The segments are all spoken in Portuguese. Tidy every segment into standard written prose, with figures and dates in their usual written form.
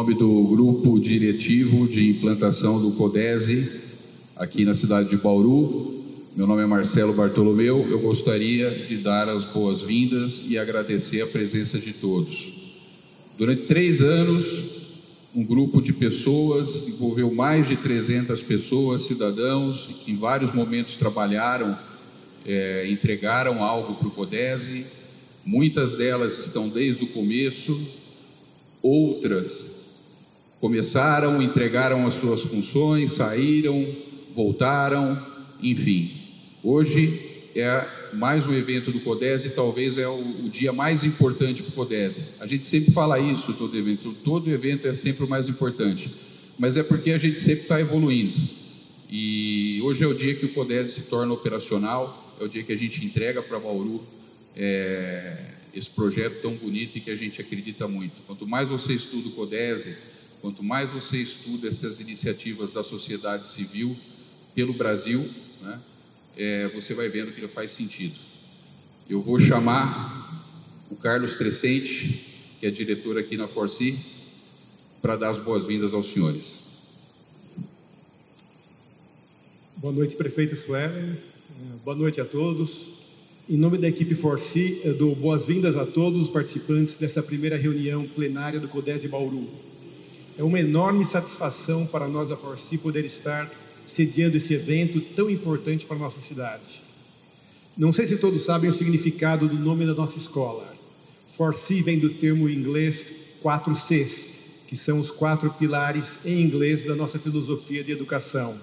nome do grupo diretivo de implantação do CODESE aqui na cidade de Bauru, meu nome é Marcelo Bartolomeu, eu gostaria de dar as boas-vindas e agradecer a presença de todos. Durante 3 anos, um grupo de pessoas, envolveu mais de 300 pessoas, cidadãos, que em vários momentos trabalharam, entregaram algo para o CODESE, muitas delas estão desde o começo, outras começaram, entregaram as suas funções, saíram, voltaram, enfim. Hoje é mais um evento do CODESE, talvez é o dia mais importante para o CODESE. A gente sempre fala isso, todo evento é sempre o mais importante, mas é porque a gente sempre está evoluindo. E hoje é o dia que o CODESE se torna operacional, é o dia que a gente entrega para Bauru esse projeto tão bonito e que a gente acredita muito. Quanto mais você estuda o CODESE, quanto mais você estuda essas iniciativas da sociedade civil pelo Brasil, né, você vai vendo que ele faz sentido. Eu vou chamar o Carlos Trescente, que é diretor aqui na Forci, para dar as boas-vindas aos senhores. Boa noite, prefeito Suelen. Boa noite a todos. Em nome da equipe Forci, eu dou boas-vindas a todos os participantes dessa primeira reunião plenária do CODESE Bauru. É uma enorme satisfação para nós da Forci poder estar sediando esse evento tão importante para a nossa cidade. Não sei se todos sabem o significado do nome da nossa escola. Forci vem do termo em inglês 4 Cs, que são os 4 pilares em inglês da nossa filosofia de educação.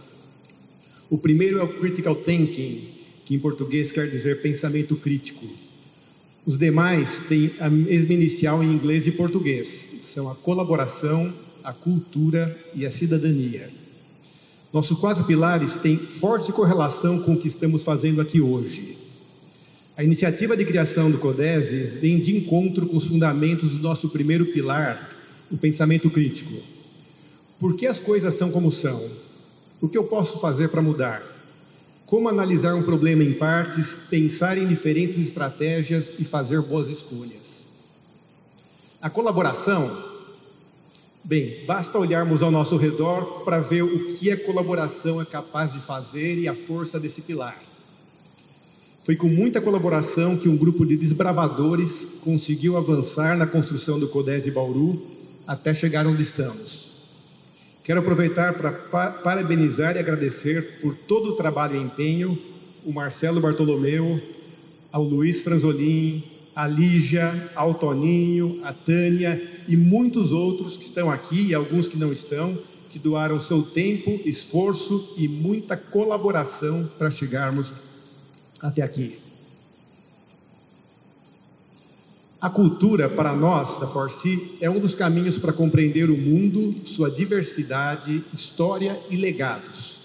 O primeiro é o Critical Thinking, que em português quer dizer pensamento crítico. Os demais têm a mesma inicial em inglês e português. São a colaboração, a cultura e a cidadania. Nossos 4 pilares têm forte correlação com o que estamos fazendo aqui hoje. A iniciativa de criação do CODESE vem de encontro com os fundamentos do nosso primeiro pilar, o pensamento crítico. Por que as coisas são como são? O que eu posso fazer para mudar? Como analisar um problema em partes, pensar em diferentes estratégias e fazer boas escolhas? A colaboração? Bem, basta olharmos ao nosso redor para ver o que a colaboração é capaz de fazer e a força desse pilar. Foi com muita colaboração que um grupo de desbravadores conseguiu avançar na construção do CODESE Bauru até chegar onde estamos. Quero aproveitar para parabenizar e agradecer por todo o trabalho e empenho o Marcelo Bartolomeu, ao Luiz Franzolin, a Lígia, ao Toninho, a Tânia e muitos outros que estão aqui e alguns que não estão, que doaram seu tempo, esforço e muita colaboração para chegarmos até aqui. A cultura, para nós, da Forci, é um dos caminhos para compreender o mundo, sua diversidade, história e legados.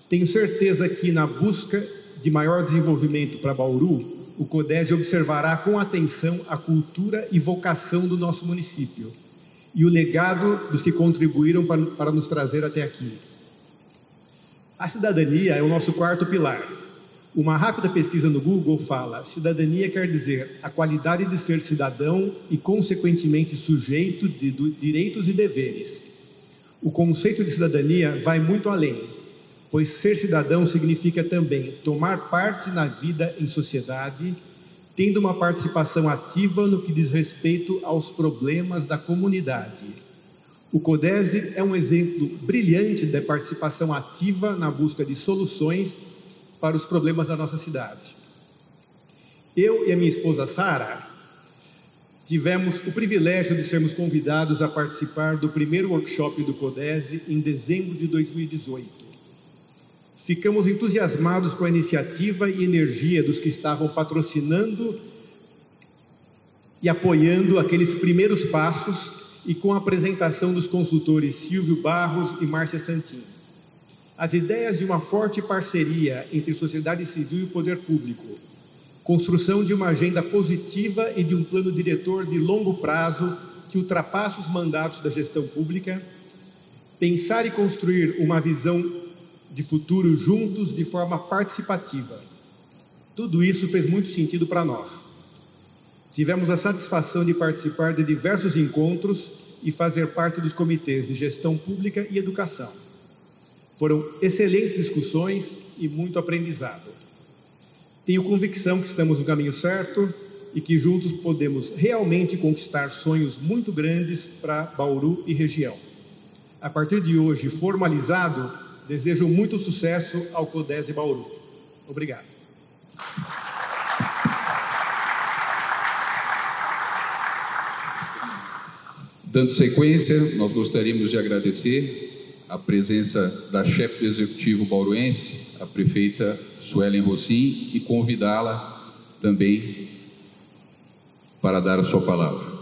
Tenho certeza que, na busca de maior desenvolvimento para Bauru, o CODESE observará com atenção a cultura e vocação do nosso município e o legado dos que contribuíram para nos trazer até aqui. A cidadania é o nosso 4º pilar. Uma rápida pesquisa no Google fala: cidadania quer dizer a qualidade de ser cidadão e, consequentemente, sujeito de direitos e deveres. O conceito de cidadania vai muito além, pois ser cidadão significa também tomar parte na vida em sociedade, tendo uma participação ativa no que diz respeito aos problemas da comunidade. O CODESE é um exemplo brilhante de participação ativa na busca de soluções para os problemas da nossa cidade. Eu e a minha esposa Sara tivemos o privilégio de sermos convidados a participar do primeiro workshop do CODESE em dezembro de 2018. Ficamos entusiasmados com a iniciativa e energia dos que estavam patrocinando e apoiando aqueles primeiros passos e com a apresentação dos consultores Silvio Barros e Márcia Santini. As ideias de uma forte parceria entre sociedade civil e poder público, construção de uma agenda positiva e de um plano diretor de longo prazo que ultrapassa os mandatos da gestão pública, pensar e construir uma visão de futuro juntos de forma participativa. Tudo isso fez muito sentido para nós. Tivemos a satisfação de participar de diversos encontros e fazer parte dos comitês de gestão pública e educação. Foram excelentes discussões e muito aprendizado. Tenho convicção que estamos no caminho certo e que juntos podemos realmente conquistar sonhos muito grandes para Bauru e região. A partir de hoje, formalizado, desejo muito sucesso ao CODESE Bauru. Obrigado. Dando sequência, nós gostaríamos de agradecer a presença da chefe do Executivo bauruense, a prefeita Suelen Rossim, e convidá-la também para dar a sua palavra.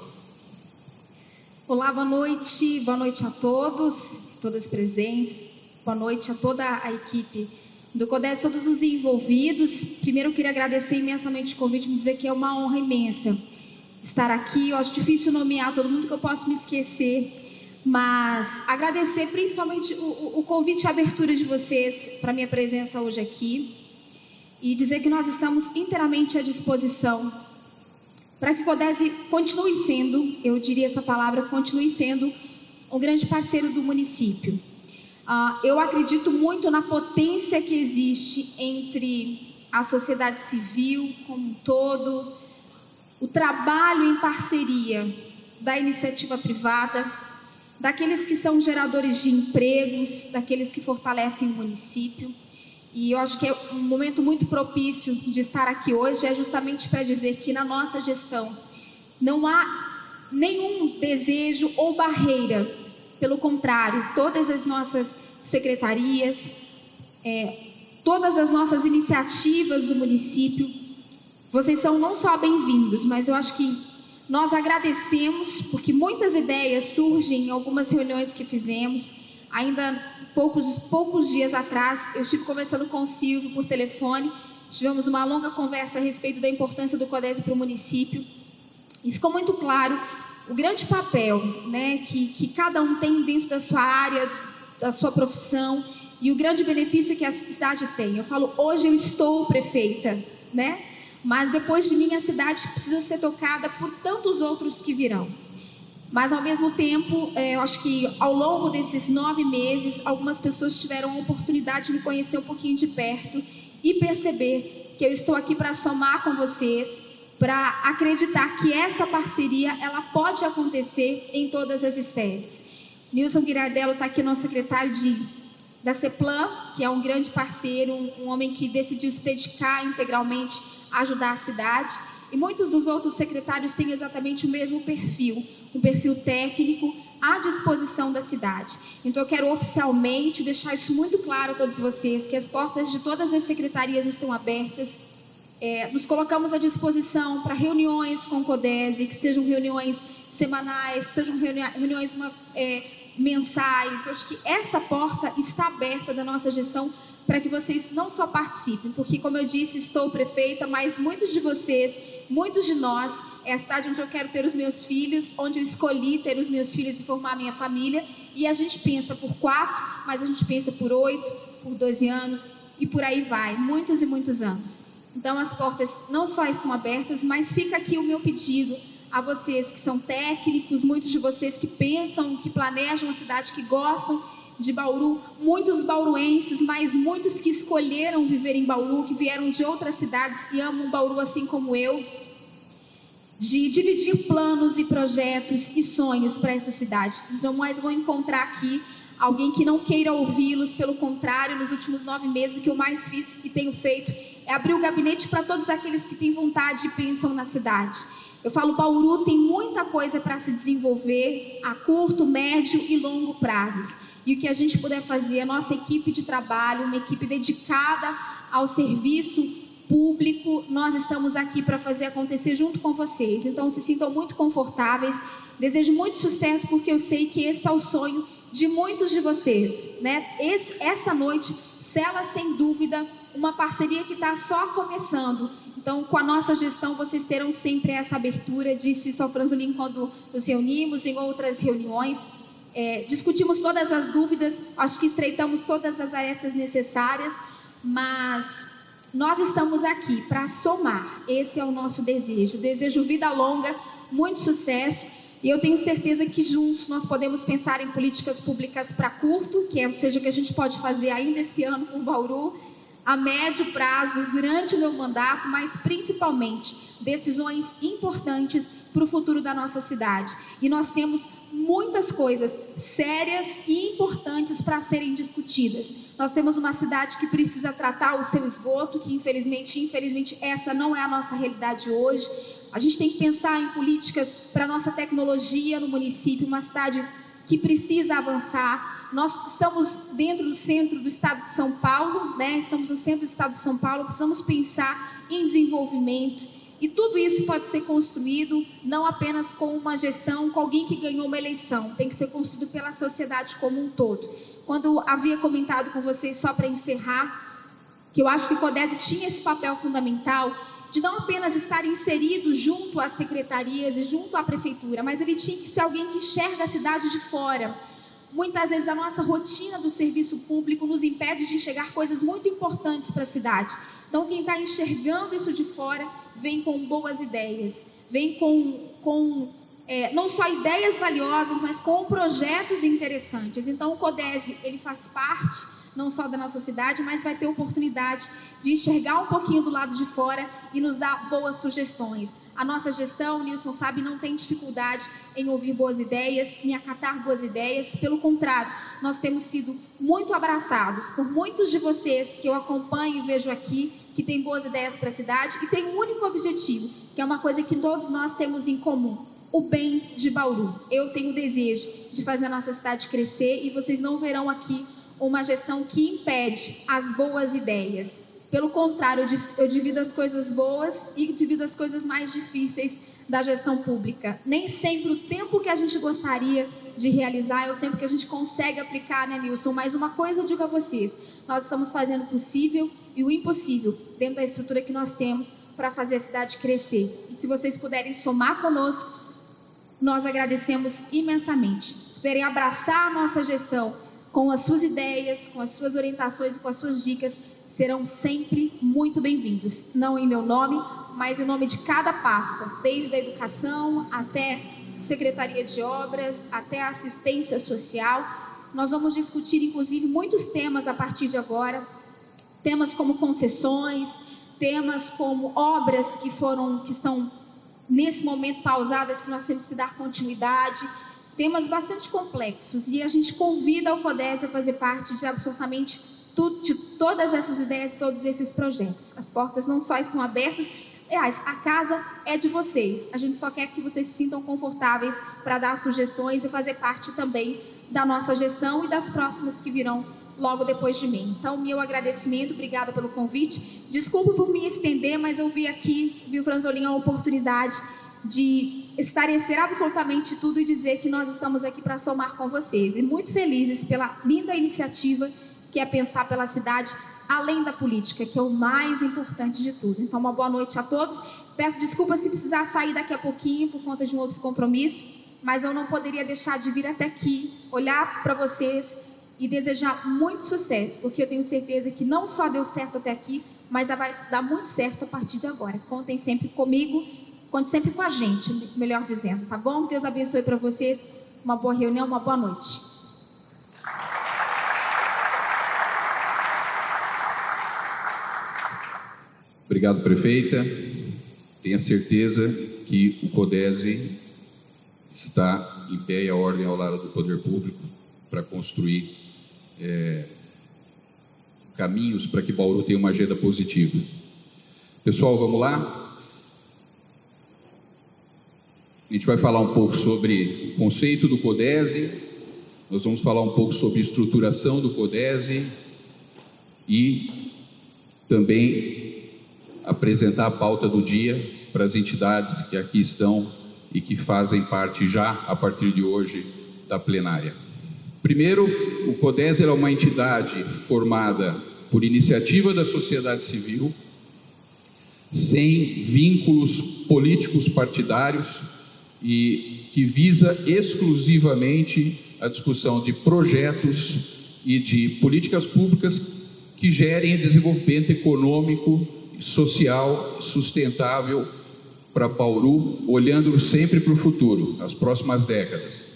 Olá, boa noite a todos, todas presentes, boa noite a toda a equipe do CODESE, todos os envolvidos. Primeiro eu queria agradecer imensamente o convite, me dizer que é uma honra imensa estar aqui. Eu acho difícil nomear todo mundo, que eu posso me esquecer, mas agradecer principalmente o convite e a abertura de vocês para a minha presença hoje aqui, e dizer que nós estamos inteiramente à disposição para que o CODESE continue sendo, eu diria essa palavra, continue sendo um grande parceiro do município. Eu acredito muito na potência que existe entre a sociedade civil como um todo, o trabalho em parceria da iniciativa privada, daqueles que são geradores de empregos, daqueles que fortalecem o município. E eu acho que é um momento muito propício de estar aqui hoje, é justamente para dizer que na nossa gestão não há nenhum desejo ou barreira. Pelo contrário, todas as nossas secretarias, todas as nossas iniciativas do município, vocês são não só bem-vindos, mas eu acho que nós agradecemos, porque muitas ideias surgem em algumas reuniões que fizemos. Ainda poucos dias atrás, eu estive conversando com o Silvio por telefone, tivemos uma longa conversa a respeito da importância do CODESE para o município, e ficou muito claro o grande papel, né, que cada um tem dentro da sua área, da sua profissão, e o grande benefício que a cidade tem. Eu falo, hoje eu estou prefeita, né? Mas depois de mim a cidade precisa ser tocada por tantos outros que virão. Mas ao mesmo tempo, eu acho que ao longo desses 9 meses, algumas pessoas tiveram a oportunidade de me conhecer um pouquinho de perto e perceber que eu estou aqui para somar com vocês, para acreditar que essa parceria ela pode acontecer em todas as esferas. Nilson Guirardello está aqui, nosso secretário da CEPLAN, que é um grande parceiro, um homem que decidiu se dedicar integralmente a ajudar a cidade. E muitos dos outros secretários têm exatamente o mesmo perfil, um perfil técnico à disposição da cidade. Então eu quero oficialmente deixar isso muito claro a todos vocês, que as portas de todas as secretarias estão abertas. Nos colocamos à disposição para reuniões com o CODESE, que sejam reuniões semanais, que sejam reuniões mensais. Eu acho que essa porta está aberta da nossa gestão para que vocês não só participem, porque, como eu disse, estou prefeita, mas muitos de vocês, muitos de nós, é a cidade onde eu quero ter os meus filhos, onde eu escolhi ter os meus filhos e formar a minha família, e a gente pensa por 4, mas a gente pensa por 8, por 12 anos, e por aí vai, muitos e muitos anos. Então, as portas não só estão abertas, mas fica aqui o meu pedido a vocês que são técnicos, muitos de vocês que pensam, que planejam a cidade, que gostam de Bauru, muitos bauruenses, mas muitos que escolheram viver em Bauru, que vieram de outras cidades e amam Bauru assim como eu, de dividir planos e projetos e sonhos para essa cidade. Vocês jamais vão encontrar aqui alguém que não queira ouvi-los. Pelo contrário, nos últimos 9 meses o que eu mais fiz e tenho feito é abrir o gabinete para todos aqueles que têm vontade e pensam na cidade. Eu falo, Bauru tem muita coisa para se desenvolver a curto, médio e longo prazos. E o que a gente puder fazer, a nossa equipe de trabalho, uma equipe dedicada ao serviço público, nós estamos aqui para fazer acontecer junto com vocês. Então, se sintam muito confortáveis. Desejo muito sucesso, porque eu sei que esse é o sonho de muitos de vocês, né? Essa noite sela, sem dúvida, uma parceria que está só começando. Então, com a nossa gestão, vocês terão sempre essa abertura. Disse isso ao Franzolin quando nos reunimos, em outras reuniões. Discutimos todas as dúvidas, acho que estreitamos todas as arestas necessárias, mas nós estamos aqui para somar. Esse é o nosso desejo. Desejo vida longa, muito sucesso. E eu tenho certeza que juntos nós podemos pensar em políticas públicas para curto, ou seja, o que a gente pode fazer ainda esse ano com Bauru, a médio prazo, durante o meu mandato, mas principalmente decisões importantes para o futuro da nossa cidade. E nós temos muitas coisas sérias e importantes para serem discutidas. Nós temos uma cidade que precisa tratar o seu esgoto, que infelizmente essa não é a nossa realidade hoje. A gente tem que pensar em políticas para a nossa tecnologia no município, uma cidade que precisa avançar. Nós estamos dentro do centro do estado de São Paulo, né? Estamos no centro do estado de São Paulo, precisamos pensar em desenvolvimento. E tudo isso pode ser construído não apenas com uma gestão, com alguém que ganhou uma eleição, tem que ser construído pela sociedade como um todo. Quando havia comentado com vocês, só para encerrar, que eu acho que o CODESE tinha esse papel fundamental de não apenas estar inserido junto às secretarias e junto à prefeitura, mas ele tinha que ser alguém que enxerga a cidade de fora. Muitas vezes a nossa rotina do serviço público nos impede de enxergar coisas muito importantes para a cidade. Então, quem está enxergando isso de fora, vem com boas ideias, vem com não só ideias valiosas, mas com projetos interessantes. Então, o CODESE, ele faz parte não só da nossa cidade, mas vai ter oportunidade de enxergar um pouquinho do lado de fora e nos dar boas sugestões. A nossa gestão, o Nilson sabe, não tem dificuldade em ouvir boas ideias, em acatar boas ideias. Pelo contrário, nós temos sido muito abraçados por muitos de vocês que eu acompanho e vejo aqui, que têm boas ideias para a cidade e tem um único objetivo, que é uma coisa que todos nós temos em comum: o bem de Bauru. Eu tenho o desejo de fazer a nossa cidade crescer e vocês não verão aqui uma gestão que impede as boas ideias. Pelo contrário, eu divido as coisas boas e divido as coisas mais difíceis da gestão pública. Nem sempre o tempo que a gente gostaria de realizar é o tempo que a gente consegue aplicar, né, Nilson? Mas uma coisa eu digo a vocês: nós estamos fazendo o possível e o impossível dentro da estrutura que nós temos para fazer a cidade crescer. E se vocês puderem somar conosco, nós agradecemos imensamente. Puderem abraçar a nossa gestão com as suas ideias, com as suas orientações e com as suas dicas, serão sempre muito bem-vindos. Não em meu nome, mas em nome de cada pasta, desde a educação até Secretaria de Obras, até a assistência social. Nós vamos discutir, inclusive, muitos temas a partir de agora, temas como concessões, temas como obras que estão nesse momento pausadas, que nós temos que dar continuidade, temas bastante complexos, e a gente convida o CODESE a fazer parte de absolutamente tudo, de todas essas ideias, todos esses projetos. As portas não só estão abertas, aliás, a casa é de vocês. A gente só quer que vocês se sintam confortáveis para dar sugestões e fazer parte também da nossa gestão e das próximas que virão logo depois de mim. Então, meu agradecimento, obrigada pelo convite. Desculpe por me estender, mas eu vi aqui, Franzolin, a oportunidade de esclarecer absolutamente tudo e dizer que nós estamos aqui para somar com vocês. E muito felizes pela linda iniciativa que é pensar pela cidade além da política, que é o mais importante de tudo. Então, uma boa noite a todos. Peço desculpas se precisar sair daqui a pouquinho por conta de um outro compromisso, mas eu não poderia deixar de vir até aqui, olhar para vocês e desejar muito sucesso, porque eu tenho certeza que não só deu certo até aqui, mas vai dar muito certo a partir de agora. Contem sempre comigo, conte sempre com a gente, melhor dizendo, tá bom? Deus abençoe para vocês, uma boa reunião, uma boa noite. Obrigado, prefeita. Tenha certeza que o CODESE está em pé e a ordem ao lado do poder público para construir caminhos para que Bauru tenha uma agenda positiva. Pessoal, vamos lá? A gente vai falar um pouco sobre o conceito do CODESE, nós vamos falar um pouco sobre estruturação do CODESE e também apresentar a pauta do dia para as entidades que aqui estão e que fazem parte já, a partir de hoje, da plenária. Primeiro, o CODESE é uma entidade formada por iniciativa da sociedade civil, sem vínculos políticos partidários e que visa exclusivamente a discussão de projetos e de políticas públicas que gerem desenvolvimento econômico, social, sustentável para Bauru, olhando sempre para o futuro, as próximas décadas.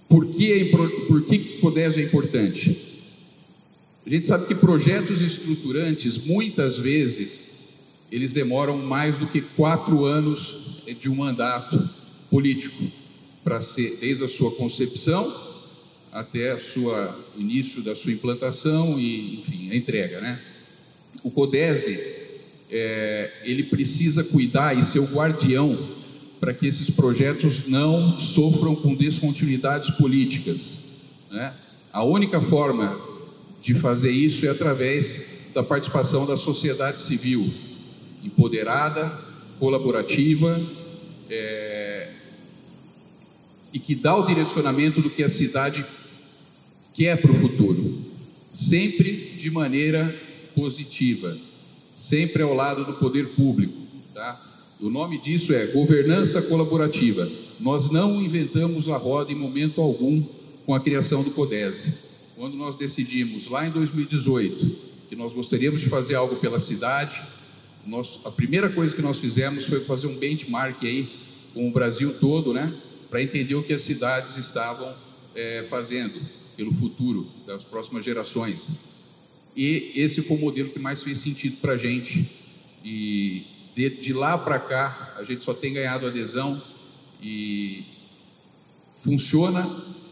Por que o CODES é importante? A gente sabe que projetos estruturantes, muitas vezes, eles demoram mais do que 4 anos de um mandato político, para ser desde a sua concepção até o início da sua implantação e, enfim, a entrega, né? O CODES, ele precisa cuidar e ser o guardião para que esses projetos não sofram com descontinuidades políticas, né? A única forma de fazer isso é através da participação da sociedade civil, empoderada, colaborativa, e que dá o direcionamento do que a cidade quer para o futuro, sempre de maneira positiva, sempre ao lado do poder público, tá? O nome disso é governança colaborativa. Nós não inventamos a roda em momento algum com a criação do CODES. Quando nós decidimos lá em 2018 que nós gostaríamos de fazer algo pela cidade, a primeira coisa que nós fizemos foi fazer um benchmark aí com o Brasil todo, né, para entender o que as cidades estavam fazendo pelo futuro das próximas gerações. E esse foi o modelo que mais fez sentido para a gente. E de lá para cá, a gente só tem ganhado adesão e funciona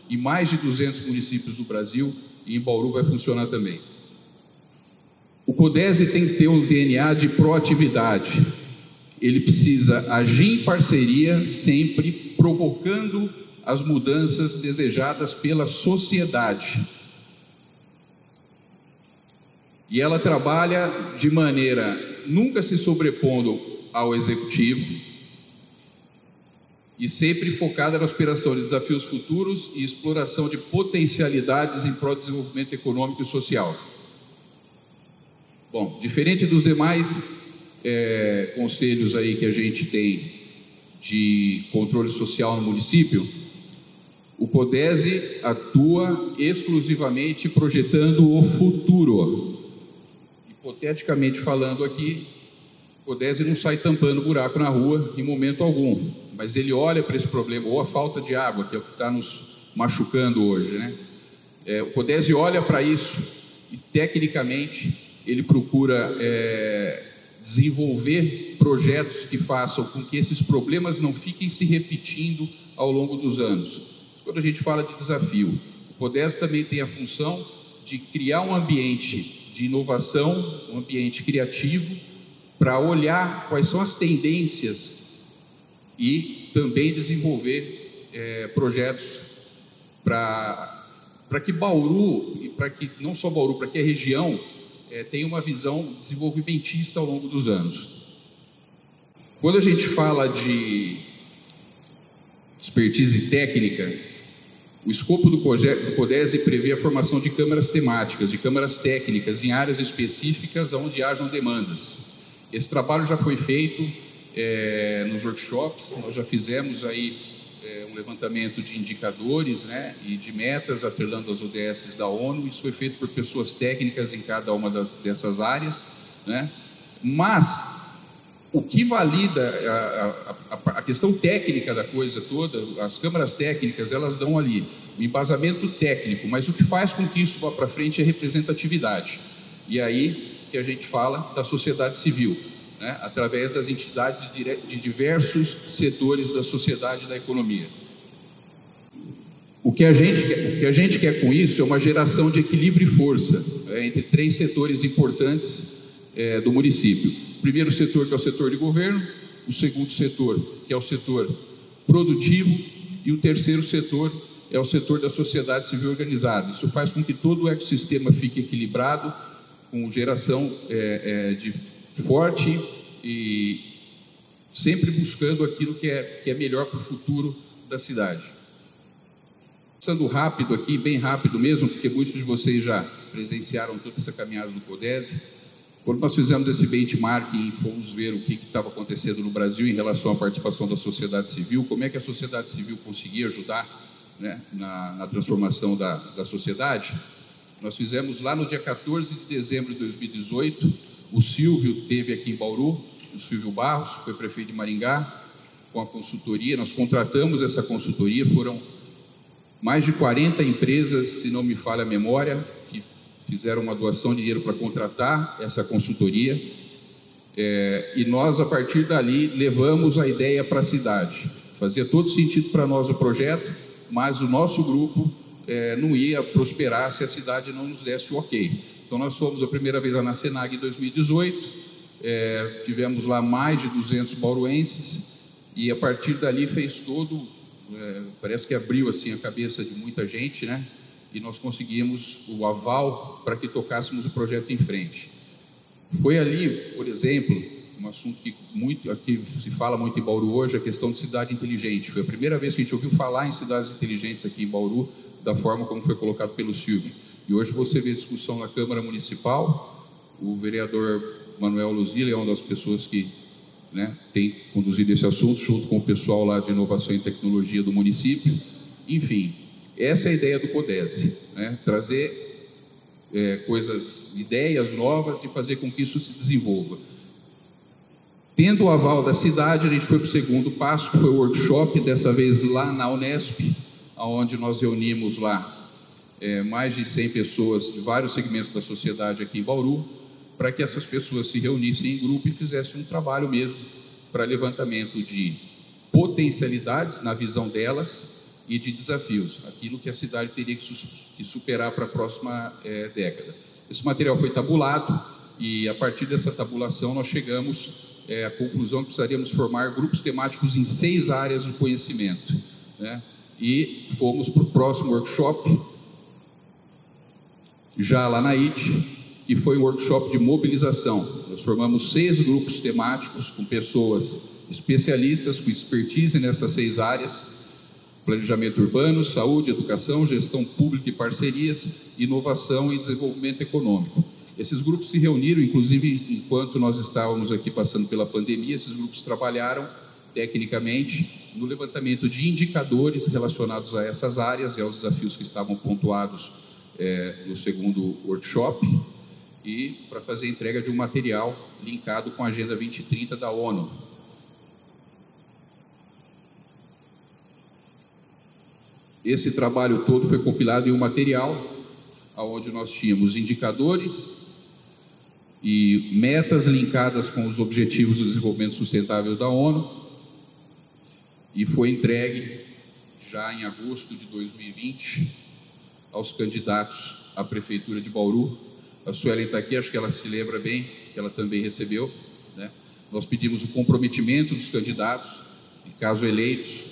em mais de 200 municípios do Brasil, e em Bauru vai funcionar também. O CODES tem que ter um DNA de proatividade. Ele precisa agir em parceria, sempre provocando as mudanças desejadas pela sociedade. E ela trabalha de maneira nunca se sobrepondo ao executivo e sempre focada na superação de desafios futuros e exploração de potencialidades em prol do desenvolvimento econômico e social. Bom, diferente dos demais conselhos aí que a gente tem de controle social no município, o CODES atua exclusivamente projetando o futuro. Hipoteticamente falando aqui, o CODES não sai tampando buraco na rua em momento algum, mas ele olha para esse problema, ou a falta de água, que é o que está nos machucando hoje, né? O CODES olha para isso e, tecnicamente, ele procura desenvolver projetos que façam com que esses problemas não fiquem se repetindo ao longo dos anos. Quando a gente fala de desafio, o CODES também tem a função de criar um ambiente de inovação, um ambiente criativo, para olhar quais são as tendências e também desenvolver projetos para que Bauru, e para que não só Bauru, para que a região tenha uma visão desenvolvimentista ao longo dos anos. Quando a gente fala de expertise técnica, o escopo do CODES prevê a formação de câmaras temáticas, de câmaras técnicas em áreas específicas onde hajam demandas. Esse trabalho já foi feito nos workshops, nós já fizemos aí um levantamento de indicadores, né, e de metas atrelando as ODS da ONU. Isso foi feito por pessoas técnicas em cada uma dessas áreas, né? Mas o que valida a questão técnica da coisa toda, as câmaras técnicas, elas dão ali o embasamento técnico, mas o que faz com que isso vá para frente é representatividade. E aí que a gente fala da sociedade civil, né, através das entidades de diversos setores da sociedade e da economia. O que a gente quer com isso é uma geração de equilíbrio e força entre 3 setores importantes do município. O primeiro setor, que é o setor de governo, o segundo setor, que é o setor produtivo, e o terceiro setor é o setor da sociedade civil organizada. Isso faz com que todo o ecossistema fique equilibrado, com geração de forte e sempre buscando aquilo que é melhor para o futuro da cidade. Passando rápido aqui, bem rápido mesmo, porque muitos de vocês já presenciaram toda essa caminhada do CODES. Quando nós fizemos esse benchmarking e fomos ver o que estava acontecendo no Brasil em relação à participação da sociedade civil, como é que a sociedade civil conseguia ajudar, né, na transformação da sociedade, nós fizemos lá no dia 14 de dezembro de 2018 O Silvio teve aqui em Bauru, o Silvio Barros, foi prefeito de Maringá, com a consultoria. Nós contratamos essa consultoria, foram mais de 40 empresas, se não me falha a memória, que fizeram uma doação de dinheiro para contratar essa consultoria. E nós, a partir dali, levamos a ideia para a cidade. Fazia todo sentido para nós o projeto, mas o nosso grupo não ia prosperar se a cidade não nos desse o ok. Então, nós fomos a primeira vez lá na Senag em 2018, tivemos lá mais de 200 bauruenses, e a partir dali fez todo, parece que abriu assim a cabeça de muita gente, né? E nós conseguimos o aval para que tocássemos o projeto em frente. Foi ali, por exemplo, um assunto que aqui se fala muito em Bauru hoje, a questão de cidade inteligente. Foi a primeira vez que a gente ouviu falar em cidades inteligentes aqui em Bauru, da forma como foi colocado pelo Silvio. E hoje você vê discussão na Câmara Municipal, o vereador Manuel Luzila é uma das pessoas que tem conduzido esse assunto, junto com o pessoal lá de inovação e tecnologia do município. Enfim, essa é a ideia do CODESE, trazer ideias novas e fazer com que isso se desenvolva. Tendo o aval da cidade, a gente foi para o segundo passo, que foi o workshop, dessa vez lá na Unesp, onde nós reunimos lá mais de 100 pessoas de vários segmentos da sociedade aqui em Bauru, para que essas pessoas se reunissem em grupo e fizessem um trabalho mesmo para levantamento de potencialidades na visão delas e de desafios, aquilo que a cidade teria que superar para a próxima década. Esse material foi tabulado e, a partir dessa tabulação, nós chegamos à conclusão que precisaríamos formar grupos temáticos em 6 áreas do conhecimento, E fomos para o próximo workshop, já lá na IT, que foi um workshop de mobilização. Nós formamos 6 grupos temáticos com pessoas especialistas, com expertise nessas 6 áreas: planejamento urbano, saúde, educação, gestão pública e parcerias, inovação e desenvolvimento econômico. Esses grupos se reuniram, inclusive, enquanto nós estávamos aqui passando pela pandemia, esses grupos trabalharam tecnicamente no levantamento de indicadores relacionados a essas áreas e aos desafios que estavam pontuados no segundo workshop, e para fazer a entrega de um material linkado com a Agenda 2030 da ONU. Esse trabalho todo foi compilado em um material onde nós tínhamos indicadores e metas linkadas com os Objetivos do Desenvolvimento Sustentável da ONU, e foi entregue já em agosto de 2020 aos candidatos à Prefeitura de Bauru. A Suelen está aqui, acho que ela se lembra bem, que ela também recebeu, Nós pedimos o comprometimento dos candidatos, e caso eleitos,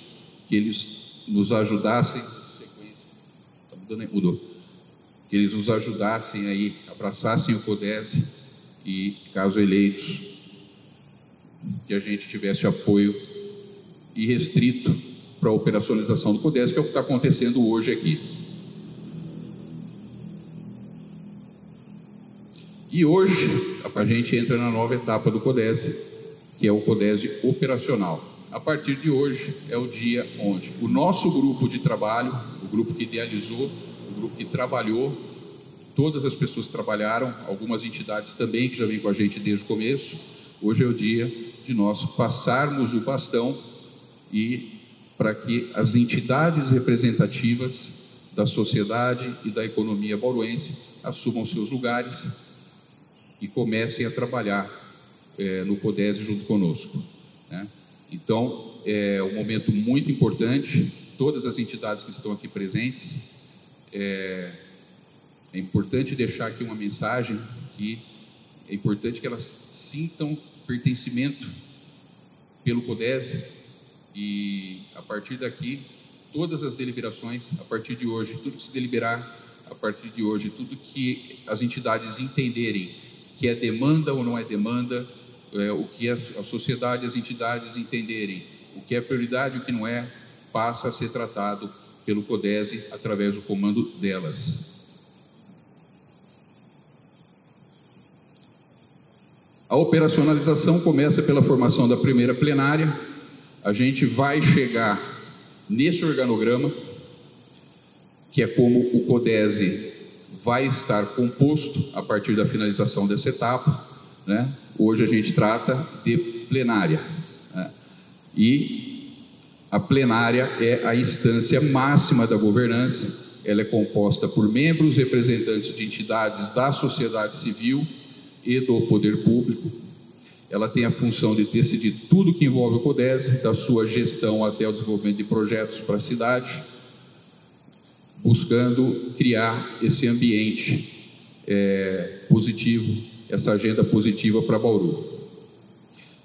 que eles nos ajudassem, que eles nos ajudassem aí, abraçassem o CODESE, e caso eleitos, que a gente tivesse apoio irrestrito para a operacionalização do CODESE, que é o que está acontecendo hoje aqui. E hoje a gente entra na nova etapa do CODESE, que é o CODESE operacional. A partir de hoje é o dia onde o nosso grupo de trabalho, o grupo que idealizou, o grupo que trabalhou, todas as pessoas que trabalharam, algumas entidades também que já vêm com a gente desde o começo, hoje é o dia de nós passarmos o bastão e para que as entidades representativas da sociedade e da economia bauruense assumam seus lugares e comecem a trabalhar no CODESE junto conosco, Então, é um momento muito importante. Todas as entidades que estão aqui presentes, é importante deixar aqui uma mensagem que é importante que elas sintam pertencimento pelo CODESE, e a partir daqui, todas as deliberações, a partir de hoje, tudo que se deliberar, a partir de hoje, tudo que as entidades entenderem que é demanda ou não é demanda, o que a sociedade e as entidades entenderem, o que é prioridade e o que não é, passa a ser tratado pelo CODESE através do comando delas. A operacionalização começa pela formação da primeira plenária. A gente vai chegar nesse organograma, que é como o CODESE vai estar composto a partir da finalização dessa etapa. né? Hoje a gente trata de plenária, né? E a plenária é a instância máxima da governança. Ela é composta por membros representantes de entidades da sociedade civil e do poder público. Ela tem a função de decidir tudo que envolve o CODESE, da sua gestão até o desenvolvimento de projetos para a cidade, buscando criar esse ambiente positivo, essa agenda positiva para Bauru.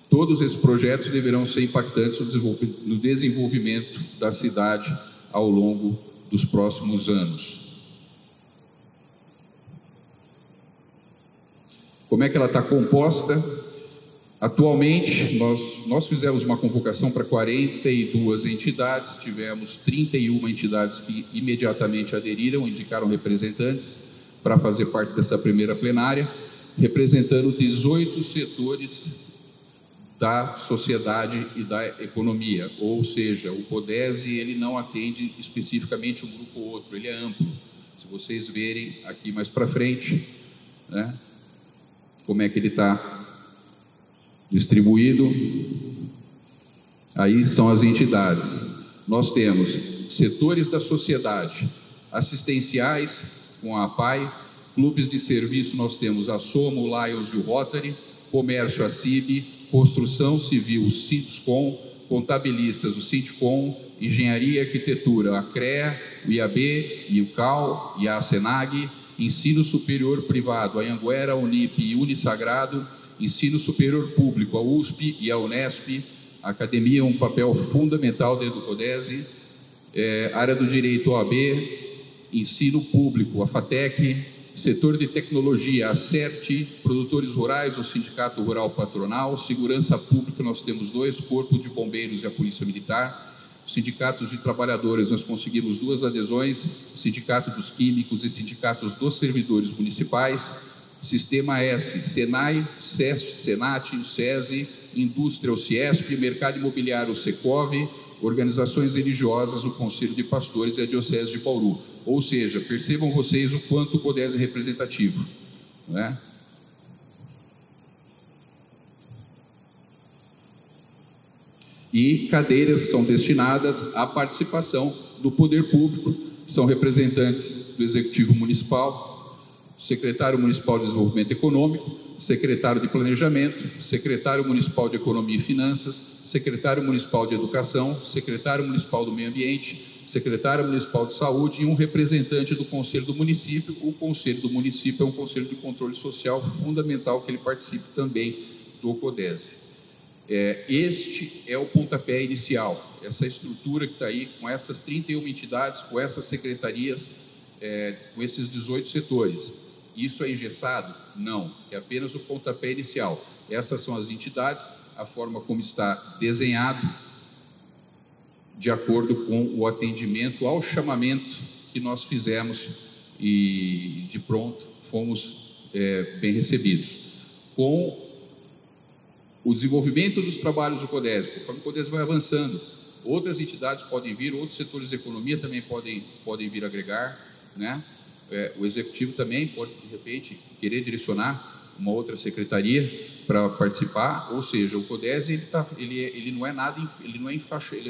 Todos esses projetos deverão ser impactantes no desenvolvimento da cidade ao longo dos próximos anos. Como é que ela está composta? Atualmente, nós fizemos uma convocação para 42 entidades, tivemos 31 entidades que imediatamente aderiram, indicaram representantes para fazer parte dessa primeira plenária, representando 18 setores da sociedade e da economia, ou seja, o CODESE ele não atende especificamente um grupo ou outro, ele é amplo. Se vocês verem aqui mais para frente, né, como é que ele está distribuído, aí são as entidades. Nós temos setores da sociedade, assistenciais com a APAI, clubes de serviço, nós temos a Soma, o Lions e o Rotary, comércio, a CIB, construção civil, o Sinduscom, contabilistas, o Sindicom, engenharia e arquitetura, a CREA, o IAB, e o CAL e a SENAG, ensino superior privado, a Anhanguera, a Unip e Unisagrado, ensino superior público, a USP e a Unesp, a academia um papel fundamental dentro do CODESE, área do direito, OAB, ensino público, a FATEC, setor de tecnologia, a CERT, produtores rurais, o Sindicato Rural Patronal, segurança pública, nós temos 2, Corpo de Bombeiros e a Polícia Militar, sindicatos de trabalhadores, nós conseguimos 2 adesões, Sindicato dos Químicos e Sindicatos dos Servidores Municipais, Sistema S, Senai, SEST, Senat, SESI, Indústria, o CIESP, Mercado Imobiliário, o Secov, organizações religiosas, o Conselho de Pastores e a Diocese de Bauru. Ou seja, percebam vocês o quanto o CODESE é representativo, né? E cadeiras são destinadas à participação do poder público, são representantes do Executivo Municipal, secretário municipal de Desenvolvimento Econômico, secretário de Planejamento, secretário municipal de Economia e Finanças, secretário municipal de Educação, secretário municipal do Meio Ambiente, secretário municipal de Saúde e um representante do Conselho do Município. O Conselho do Município é um conselho de controle social fundamental que ele participe também do CODESE. Este é o pontapé inicial, essa estrutura que está aí, com essas 31 entidades, com essas secretarias, com esses 18 setores. Isso é engessado? Não, é apenas o pontapé inicial. Essas são as entidades, a forma como está desenhado, de acordo com o atendimento ao chamamento que nós fizemos e de pronto fomos bem recebidos. Com o desenvolvimento dos trabalhos do CODESE, conforme o CODESE vai avançando, outras entidades podem vir, outros setores de economia também podem vir agregar, né? O executivo também pode, de repente, querer direcionar uma outra secretaria para participar, ou seja, o CODESE ele não é nada, ele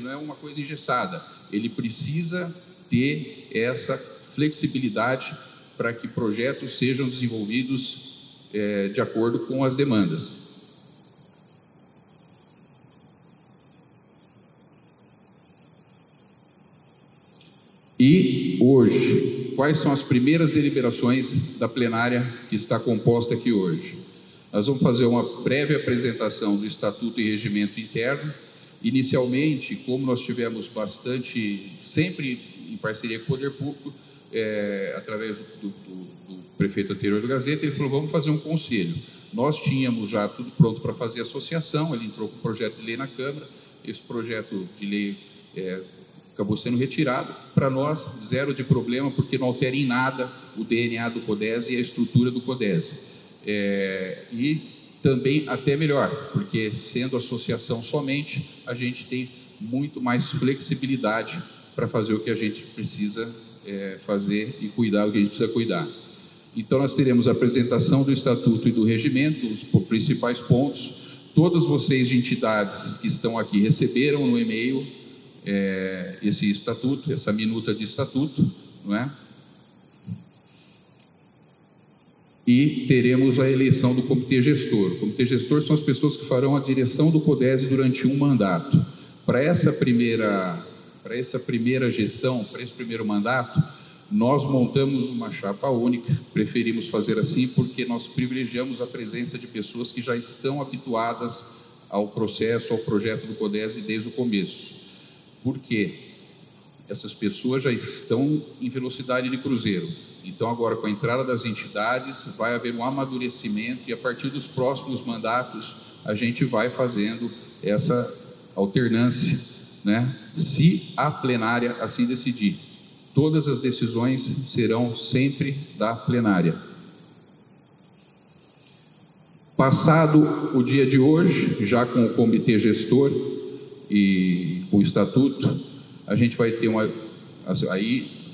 não é uma coisa engessada, ele precisa ter essa flexibilidade para que projetos sejam desenvolvidos de acordo com as demandas. E hoje, quais são as primeiras deliberações da plenária que está composta aqui hoje? Nós vamos fazer uma breve apresentação do Estatuto e Regimento Interno. Inicialmente, como nós tivemos sempre em parceria com o Poder Público, através do prefeito anterior do Gazeta, ele falou, vamos fazer um conselho. Nós tínhamos já tudo pronto para fazer associação, ele entrou com um projeto de lei na Câmara, esse projeto de lei acabou sendo retirado. Para nós, zero de problema, porque não altera em nada o DNA do CODESE e a estrutura do CODESE. E também até melhor, porque sendo associação somente, a gente tem muito mais flexibilidade para fazer o que a gente precisa fazer e cuidar o que a gente precisa cuidar. Então, nós teremos a apresentação do Estatuto e do Regimento, os principais pontos. Todas vocês de entidades que estão aqui receberam no e-mail esse Estatuto, essa minuta de Estatuto, não é? E teremos a eleição do Comitê Gestor. O Comitê Gestor são as pessoas que farão a direção do CODESE durante um mandato. Para essa primeira gestão, para esse primeiro mandato, nós montamos uma chapa única. Preferimos fazer assim porque nós privilegiamos a presença de pessoas que já estão habituadas ao processo, ao projeto do CODESE desde o começo. Por quê? Essas pessoas já estão em velocidade de cruzeiro. Então, agora, com a entrada das entidades, vai haver um amadurecimento e, a partir dos próximos mandatos, a gente vai fazendo essa alternância, né? Se a plenária assim decidir. Todas as decisões serão sempre da plenária. Passado o dia de hoje, já com o Comitê Gestor e com o Estatuto, a gente vai ter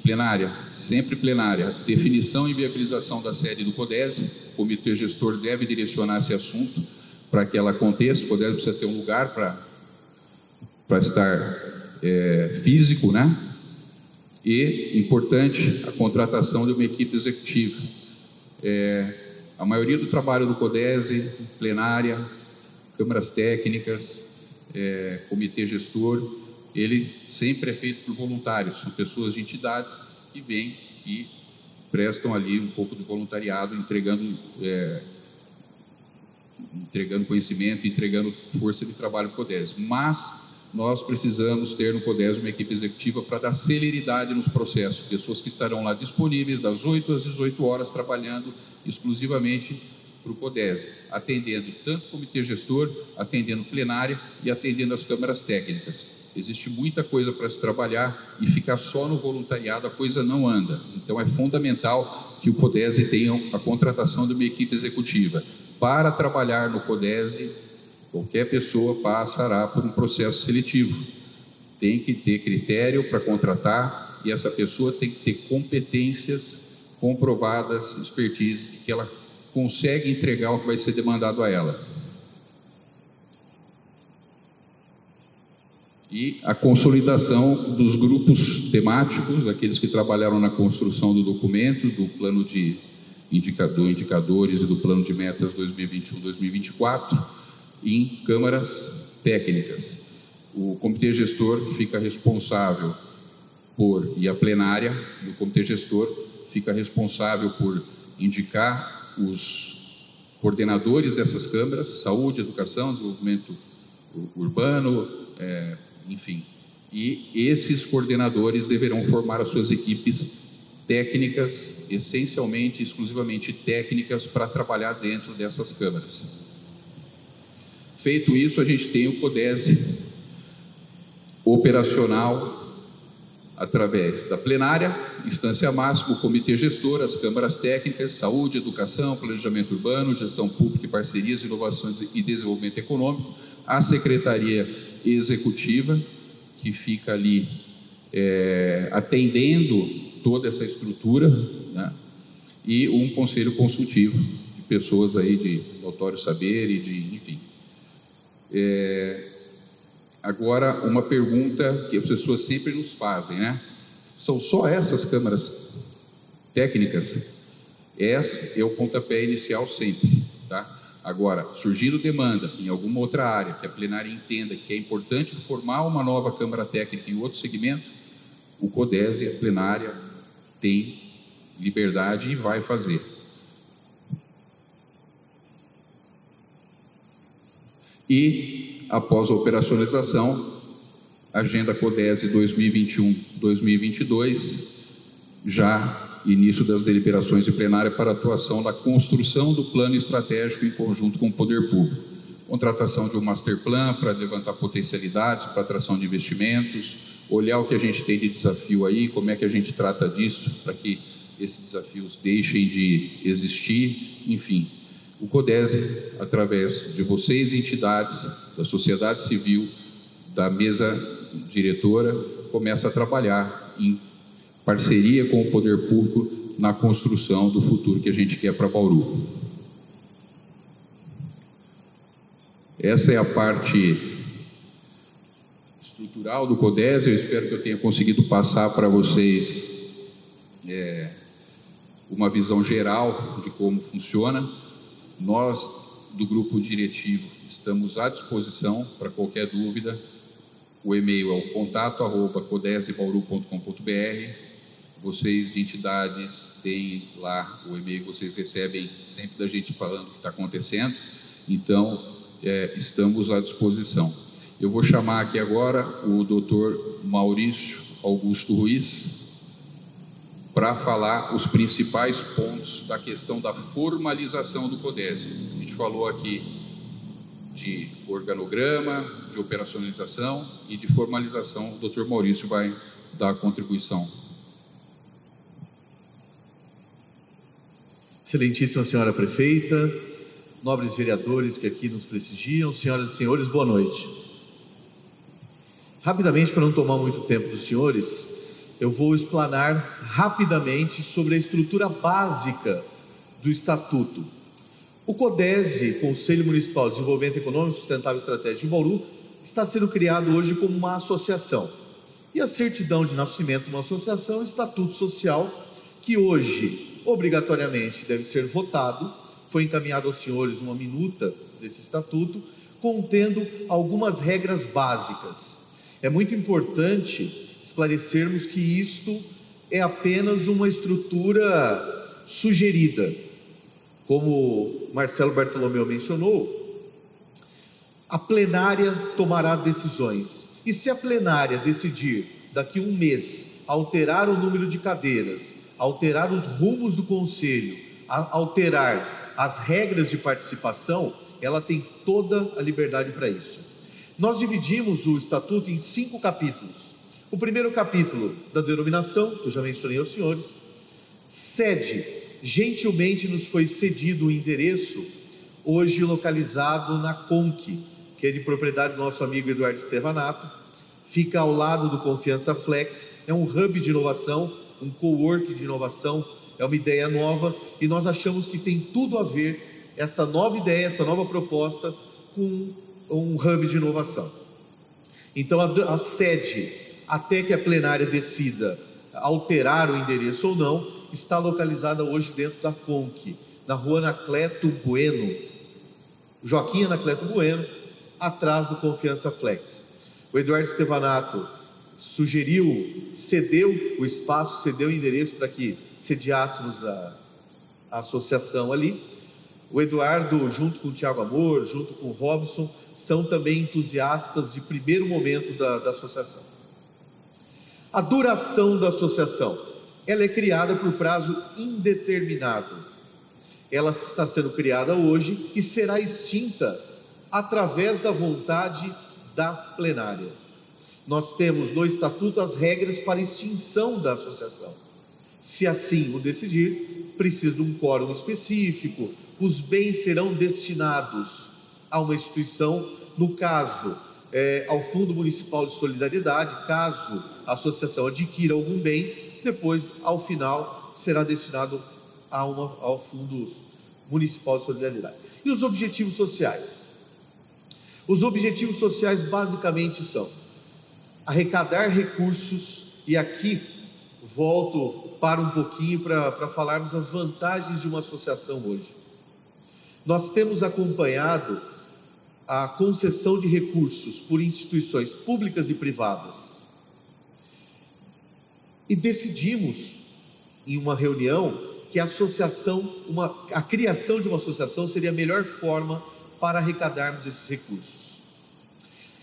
plenária, sempre plenária, definição e viabilização da sede do CODESE. O Comitê Gestor deve direcionar esse assunto para que ela aconteça. O CODESE precisa ter um lugar para estar físico, né? E, importante, a contratação de uma equipe executiva. A maioria do trabalho do CODESE, plenária, câmaras técnicas, comitê gestor, ele sempre é feito por voluntários, são pessoas de entidades que vêm e prestam ali um pouco de voluntariado, entregando conhecimento, entregando força de trabalho para o CODESE. Mas nós precisamos ter no CODESE uma equipe executiva para dar celeridade nos processos, pessoas que estarão lá disponíveis das 8 às 18 horas, trabalhando exclusivamente para o CODESE, atendendo tanto o comitê gestor, atendendo plenária e atendendo as câmaras técnicas. Existe muita coisa para se trabalhar e ficar só no voluntariado a coisa não anda. Então é fundamental que o CODESE tenha a contratação de uma equipe executiva. Para trabalhar no CODESE, qualquer pessoa passará por um processo seletivo. Tem que ter critério para contratar e essa pessoa tem que ter competências comprovadas, expertise, de que ela consegue entregar o que vai ser demandado a ela. E a consolidação dos grupos temáticos, aqueles que trabalharam na construção do documento, do plano de indicadores e do plano de metas 2021-2024, em câmaras técnicas. O comitê gestor fica responsável e a plenária do comitê gestor fica responsável por indicar os coordenadores dessas câmaras, saúde, educação, desenvolvimento urbano, enfim. E esses coordenadores deverão formar as suas equipes técnicas, essencialmente, exclusivamente técnicas, para trabalhar dentro dessas câmaras. Feito isso, a gente tem o CODESE operacional através da plenária, instância máxima, o comitê gestor, as câmaras técnicas, saúde, educação, planejamento urbano, gestão pública e parcerias, inovações e desenvolvimento econômico, a secretaria executiva, que fica ali atendendo toda essa estrutura, né? E um conselho consultivo de pessoas aí de notório saber e de, enfim. Agora, uma pergunta que as pessoas sempre nos fazem, né? São só essas câmaras técnicas? Esse é o pontapé inicial sempre, tá? Agora, surgindo demanda em alguma outra área que a plenária entenda que é importante formar uma nova câmara técnica em outro segmento, o CODESE, a plenária, tem liberdade e vai fazer. E, após a operacionalização, agenda CODESE 2021-2022, já início das deliberações de plenária para atuação na construção do plano estratégico em conjunto com o poder público. Contratação de um master plan para levantar potencialidades, para atração de investimentos, olhar o que a gente tem de desafio aí, como é que a gente trata disso, para que esses desafios deixem de existir, enfim. O CODESE, através de vocês, entidades, da sociedade civil, da mesa diretora, começa a trabalhar em parceria com o poder público na construção do futuro que a gente quer para Bauru. Essa é a parte estrutural do CODES. Eu espero que eu tenha conseguido passar para vocês uma visão geral de como funciona. Nós, do grupo diretivo, estamos à disposição para qualquer dúvida. O e-mail é o contato@codesbauru.com.br. Vocês de entidades têm lá o e-mail que vocês recebem sempre da gente falando o que está acontecendo. Então, estamos à disposição. Eu vou chamar aqui agora o Dr. Maurício Augusto Ruiz para falar os principais pontos da questão da formalização do CODES. A gente falou aqui de organograma, de operacionalização e de formalização. O Dr. Maurício vai dar a contribuição. Excelentíssima senhora prefeita, nobres vereadores que aqui nos prestigiam, senhoras e senhores, boa noite. Rapidamente, para não tomar muito tempo dos senhores, eu vou explanar rapidamente sobre a estrutura básica do Estatuto. O CODES, Conselho Municipal de Desenvolvimento Econômico Sustentável e Estratégico de Bauru, está sendo criado hoje como uma associação. E a certidão de nascimento de uma associação é o Estatuto Social, que hoje, obrigatoriamente, deve ser votado. Foi encaminhado aos senhores uma minuta desse Estatuto, contendo algumas regras básicas. É muito importante esclarecermos que isto é apenas uma estrutura sugerida. Como Marcelo Bartolomeu mencionou, a plenária tomará decisões. E se a plenária decidir, daqui a um mês, alterar o número de cadeiras, alterar os rumos do conselho, alterar as regras de participação, ela tem toda a liberdade para isso. Nós dividimos o Estatuto em 5 capítulos. O primeiro capítulo da denominação, que eu já mencionei aos senhores, sede. Gentilmente nos foi cedido o endereço, hoje localizado na CONC, que é de propriedade do nosso amigo Eduardo Estevanato, fica ao lado do Confiança Flex, é um hub de inovação, um cowork de inovação, é uma ideia nova e nós achamos que tem tudo a ver essa nova ideia, essa nova proposta com um hub de inovação. Então a sede, até que a plenária decida alterar o endereço ou não, está localizada hoje dentro da CONC, na rua Anacleto Bueno, Joaquim Anacleto Bueno, atrás do Confiança Flex. O Eduardo Estevanato sugeriu, cedeu o espaço, cedeu o endereço para que sediássemos a associação ali. O Eduardo, junto com o Tiago Amor, junto com o Robson, são também entusiastas de primeiro momento da associação. A duração da associação, ela é criada por prazo indeterminado. Ela está sendo criada hoje e será extinta através da vontade da plenária. Nós temos no Estatuto as regras para extinção da associação. Se assim o decidir, precisa de um quórum específico, os bens serão destinados a uma instituição, no caso, ao Fundo Municipal de Solidariedade, caso a associação adquira algum bem, depois, ao final, será destinado ao Fundo Municipal de Solidariedade. E os objetivos sociais? Os objetivos sociais basicamente são arrecadar recursos, e aqui volto para um pouquinho para falarmos as vantagens de uma associação hoje. Nós temos acompanhado a concessão de recursos por instituições públicas e privadas e decidimos em uma reunião que a criação de uma associação seria a melhor forma para arrecadarmos esses recursos.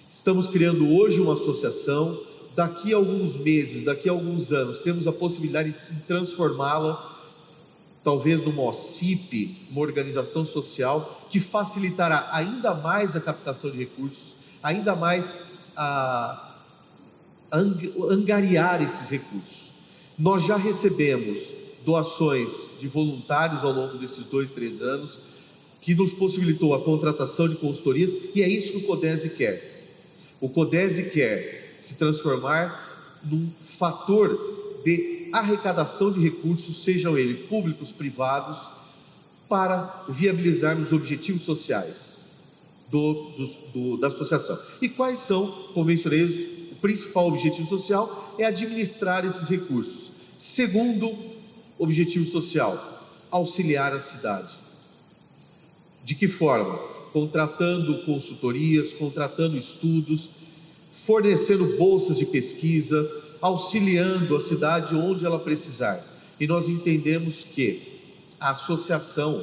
Estamos criando hoje uma associação, daqui a alguns meses, daqui a alguns anos, temos a possibilidade de transformá-la talvez numa OCIP, uma organização social, que facilitará ainda mais a captação de recursos, ainda mais angariar esses recursos. Nós já recebemos doações de voluntários ao longo desses 2-3 anos, que nos possibilitou a contratação de consultorias, e é isso que o CODES quer. O CODES quer se transformar num fator de de arrecadação de recursos, sejam eles públicos, privados, para viabilizarmos os objetivos sociais da associação. E quais são, como mencionei, o principal objetivo social é administrar esses recursos. Segundo objetivo social, auxiliar a cidade. De que forma? Contratando consultorias, contratando estudos, fornecendo bolsas de pesquisa, auxiliando a cidade onde ela precisar. E nós entendemos que a associação,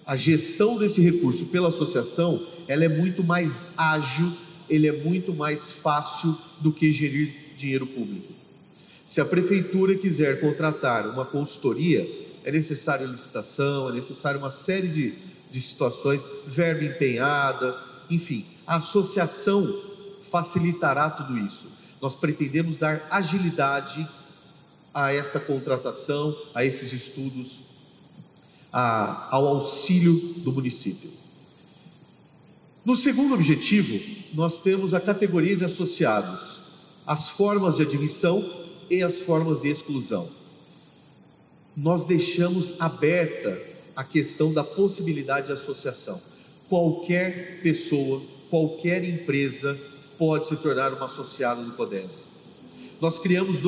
a gestão desse recurso pela associação, ela é muito mais ágil, ele é muito mais fácil do que gerir dinheiro público. Se a prefeitura quiser contratar uma consultoria, é necessário licitação, é necessário uma série de situações, verba empenhada, enfim, a associação facilitará tudo isso. Nós pretendemos dar agilidade a essa contratação, a esses estudos, ao auxílio do município. No segundo objetivo, nós temos a categoria de associados, as formas de admissão e as formas de exclusão. Nós deixamos aberta a questão da possibilidade de associação. Qualquer pessoa, qualquer empresa pode se tornar uma associada do CODESE. Nós criamos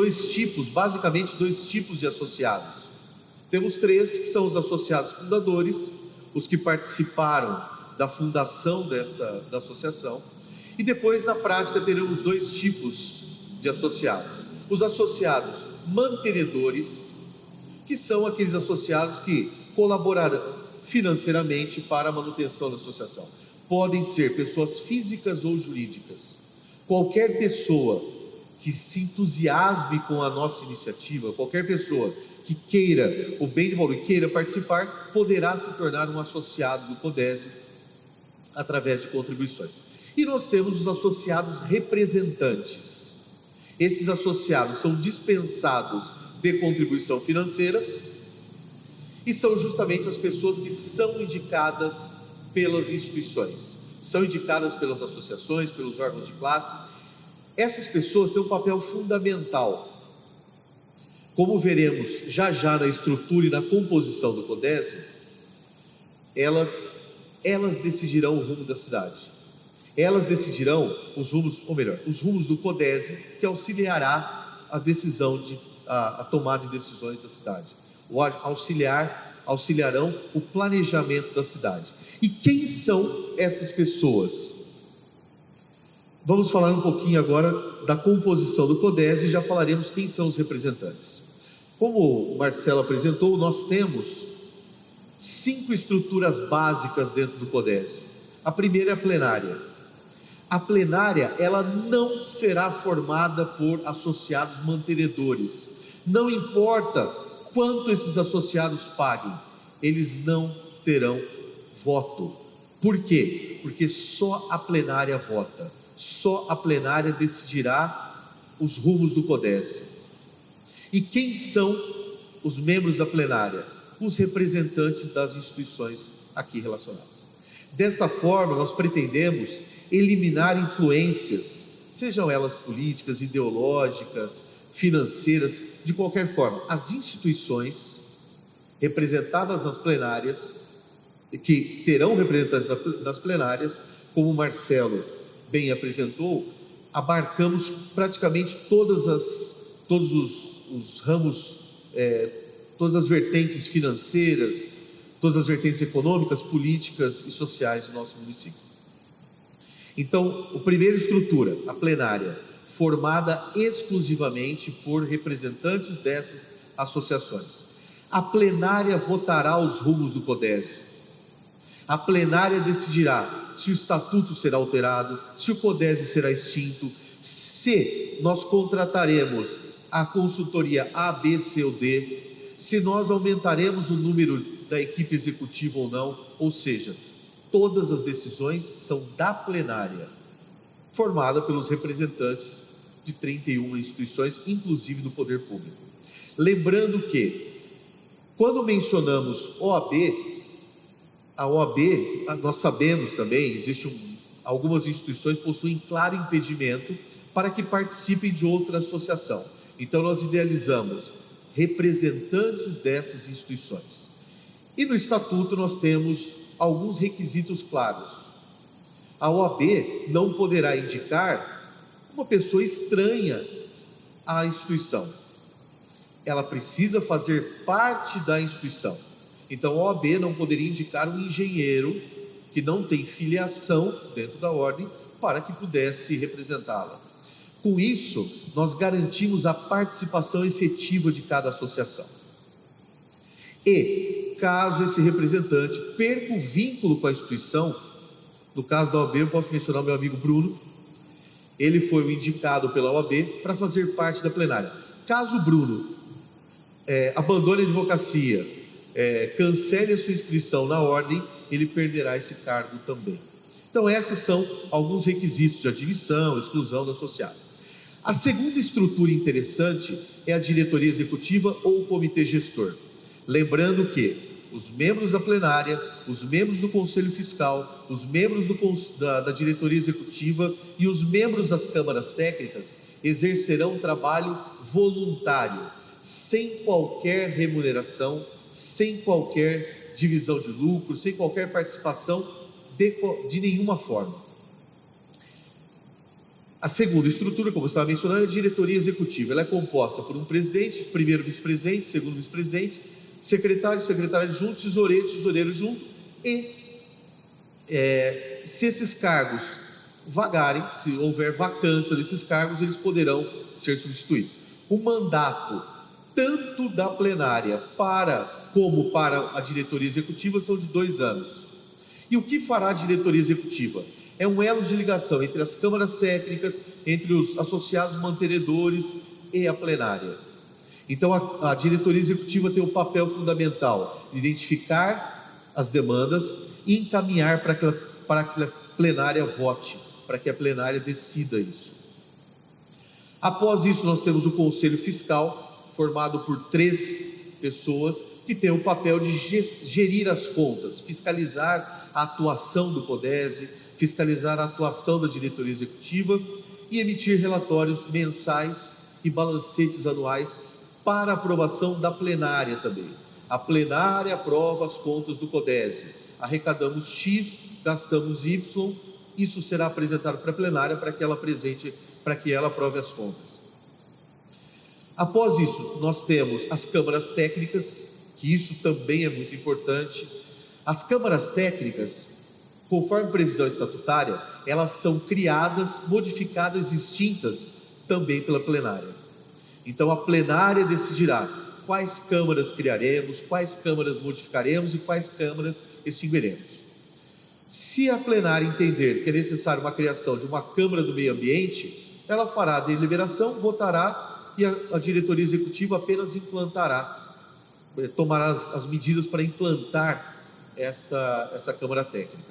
basicamente dois tipos de associados. Temos três, que são os associados fundadores, os que participaram da fundação da associação, e depois, na prática, teremos dois tipos de associados. Os associados mantenedores, que são aqueles associados que colaborarão financeiramente para a manutenção da associação. Podem ser pessoas físicas ou jurídicas. Qualquer pessoa que se entusiasme com a nossa iniciativa, qualquer pessoa que queira o bem de Bauru e queira participar, poderá se tornar um associado do CODESE através de contribuições. E nós temos os associados representantes. Esses associados são dispensados de contribuição financeira e são justamente as pessoas que são indicadas pelas instituições, são indicadas pelas associações, pelos órgãos de classe. Essas pessoas têm um papel fundamental. Como veremos já na estrutura e na composição do CODESE, elas decidirão o rumo da cidade. Elas decidirão os rumos do CODESE, que auxiliará a decisão a tomada de decisões da cidade. Auxiliarão o planejamento da cidade. E quem são essas pessoas? Vamos falar um pouquinho agora da composição do CODESE e já falaremos quem são os representantes. Como o Marcelo apresentou, nós temos 5 estruturas básicas dentro do CODESE. A primeira é a plenária. A plenária, ela não será formada por associados mantenedores. Não importa quanto esses associados paguem, eles não terão voto. Por quê? Porque só a plenária vota. Só a plenária decidirá os rumos do CODESE. E quem são os membros da plenária? Os representantes das instituições aqui relacionadas. Desta forma, nós pretendemos eliminar influências, sejam elas políticas, ideológicas, financeiras, de qualquer forma. As instituições representadas nas plenárias, que terão representantes nas plenárias, como o Marcelo bem apresentou, abarcamos praticamente todos os ramos, todas as vertentes financeiras, todas as vertentes econômicas, políticas e sociais do nosso município. Então, a primeira estrutura, a plenária, formada exclusivamente por representantes dessas associações. A plenária votará os rumos do CODESE. A plenária decidirá se o estatuto será alterado, se o CODESE será extinto, se nós contrataremos a consultoria A, B, C ou D, se nós aumentaremos o número da equipe executiva ou não, ou seja, todas as decisões são da plenária, formada pelos representantes de 31 instituições, inclusive do poder público. Lembrando que, quando mencionamos OAB, a OAB, nós sabemos também, algumas instituições possuem claro impedimento para que participem de outra associação. Então nós idealizamos representantes dessas instituições. E no estatuto nós temos alguns requisitos claros. A OAB não poderá indicar uma pessoa estranha à instituição. Ela precisa fazer parte da instituição. Então a OAB não poderia indicar um engenheiro que não tem filiação dentro da ordem para que pudesse representá-la. Com isso, nós garantimos a participação efetiva de cada associação. E, caso esse representante perca o vínculo com a instituição, no caso da OAB, eu posso mencionar o meu amigo Bruno, ele foi o indicado pela OAB para fazer parte da plenária. Caso o Bruno abandone a advocacia, cancele a sua inscrição na ordem, ele perderá esse cargo também. Então, esses são alguns requisitos de admissão, exclusão do associado. A segunda estrutura interessante é a diretoria executiva ou o comitê gestor. Lembrando que os membros da plenária, os membros do conselho fiscal, os membros da diretoria executiva e os membros das câmaras técnicas exercerão trabalho voluntário, sem qualquer remuneração, sem qualquer divisão de lucro, sem qualquer participação de nenhuma forma. A segunda estrutura, como eu estava mencionando, é a diretoria executiva. Ela é composta por um presidente, primeiro vice-presidente, segundo vice-presidente, secretário, secretário adjunto, tesoureiro, tesoureiro adjunto, e se esses cargos vagarem, se houver vacância desses cargos, eles poderão ser substituídos. O mandato, tanto da plenária como para a diretoria executiva, são de 2 anos. E o que fará a diretoria executiva? É um elo de ligação entre as câmaras técnicas, entre os associados mantenedores e a plenária. Então a diretoria executiva tem o papel fundamental de identificar as demandas e encaminhar para que a plenária vote, para que a plenária decida isso. Após isso, nós temos o conselho fiscal, formado por 3 pessoas, que tem o papel de gerir as contas, fiscalizar a atuação do CODESE, fiscalizar a atuação da diretoria executiva e emitir relatórios mensais e balancetes anuais para aprovação da plenária também. A plenária aprova as contas do CODESE. Arrecadamos X, gastamos Y, isso será apresentado para a plenária para que ela aprove as contas. Após isso, nós temos as câmaras técnicas, que isso também é muito importante. As câmaras técnicas, conforme previsão estatutária, elas são criadas, modificadas, extintas também pela plenária. Então a plenária decidirá quais câmaras criaremos, quais câmaras modificaremos e quais câmaras extinguiremos. Se a plenária entender que é necessário uma criação de uma Câmara do Meio Ambiente, ela fará a deliberação, votará e a diretoria executiva apenas tomará as medidas para implantar essa Câmara Técnica.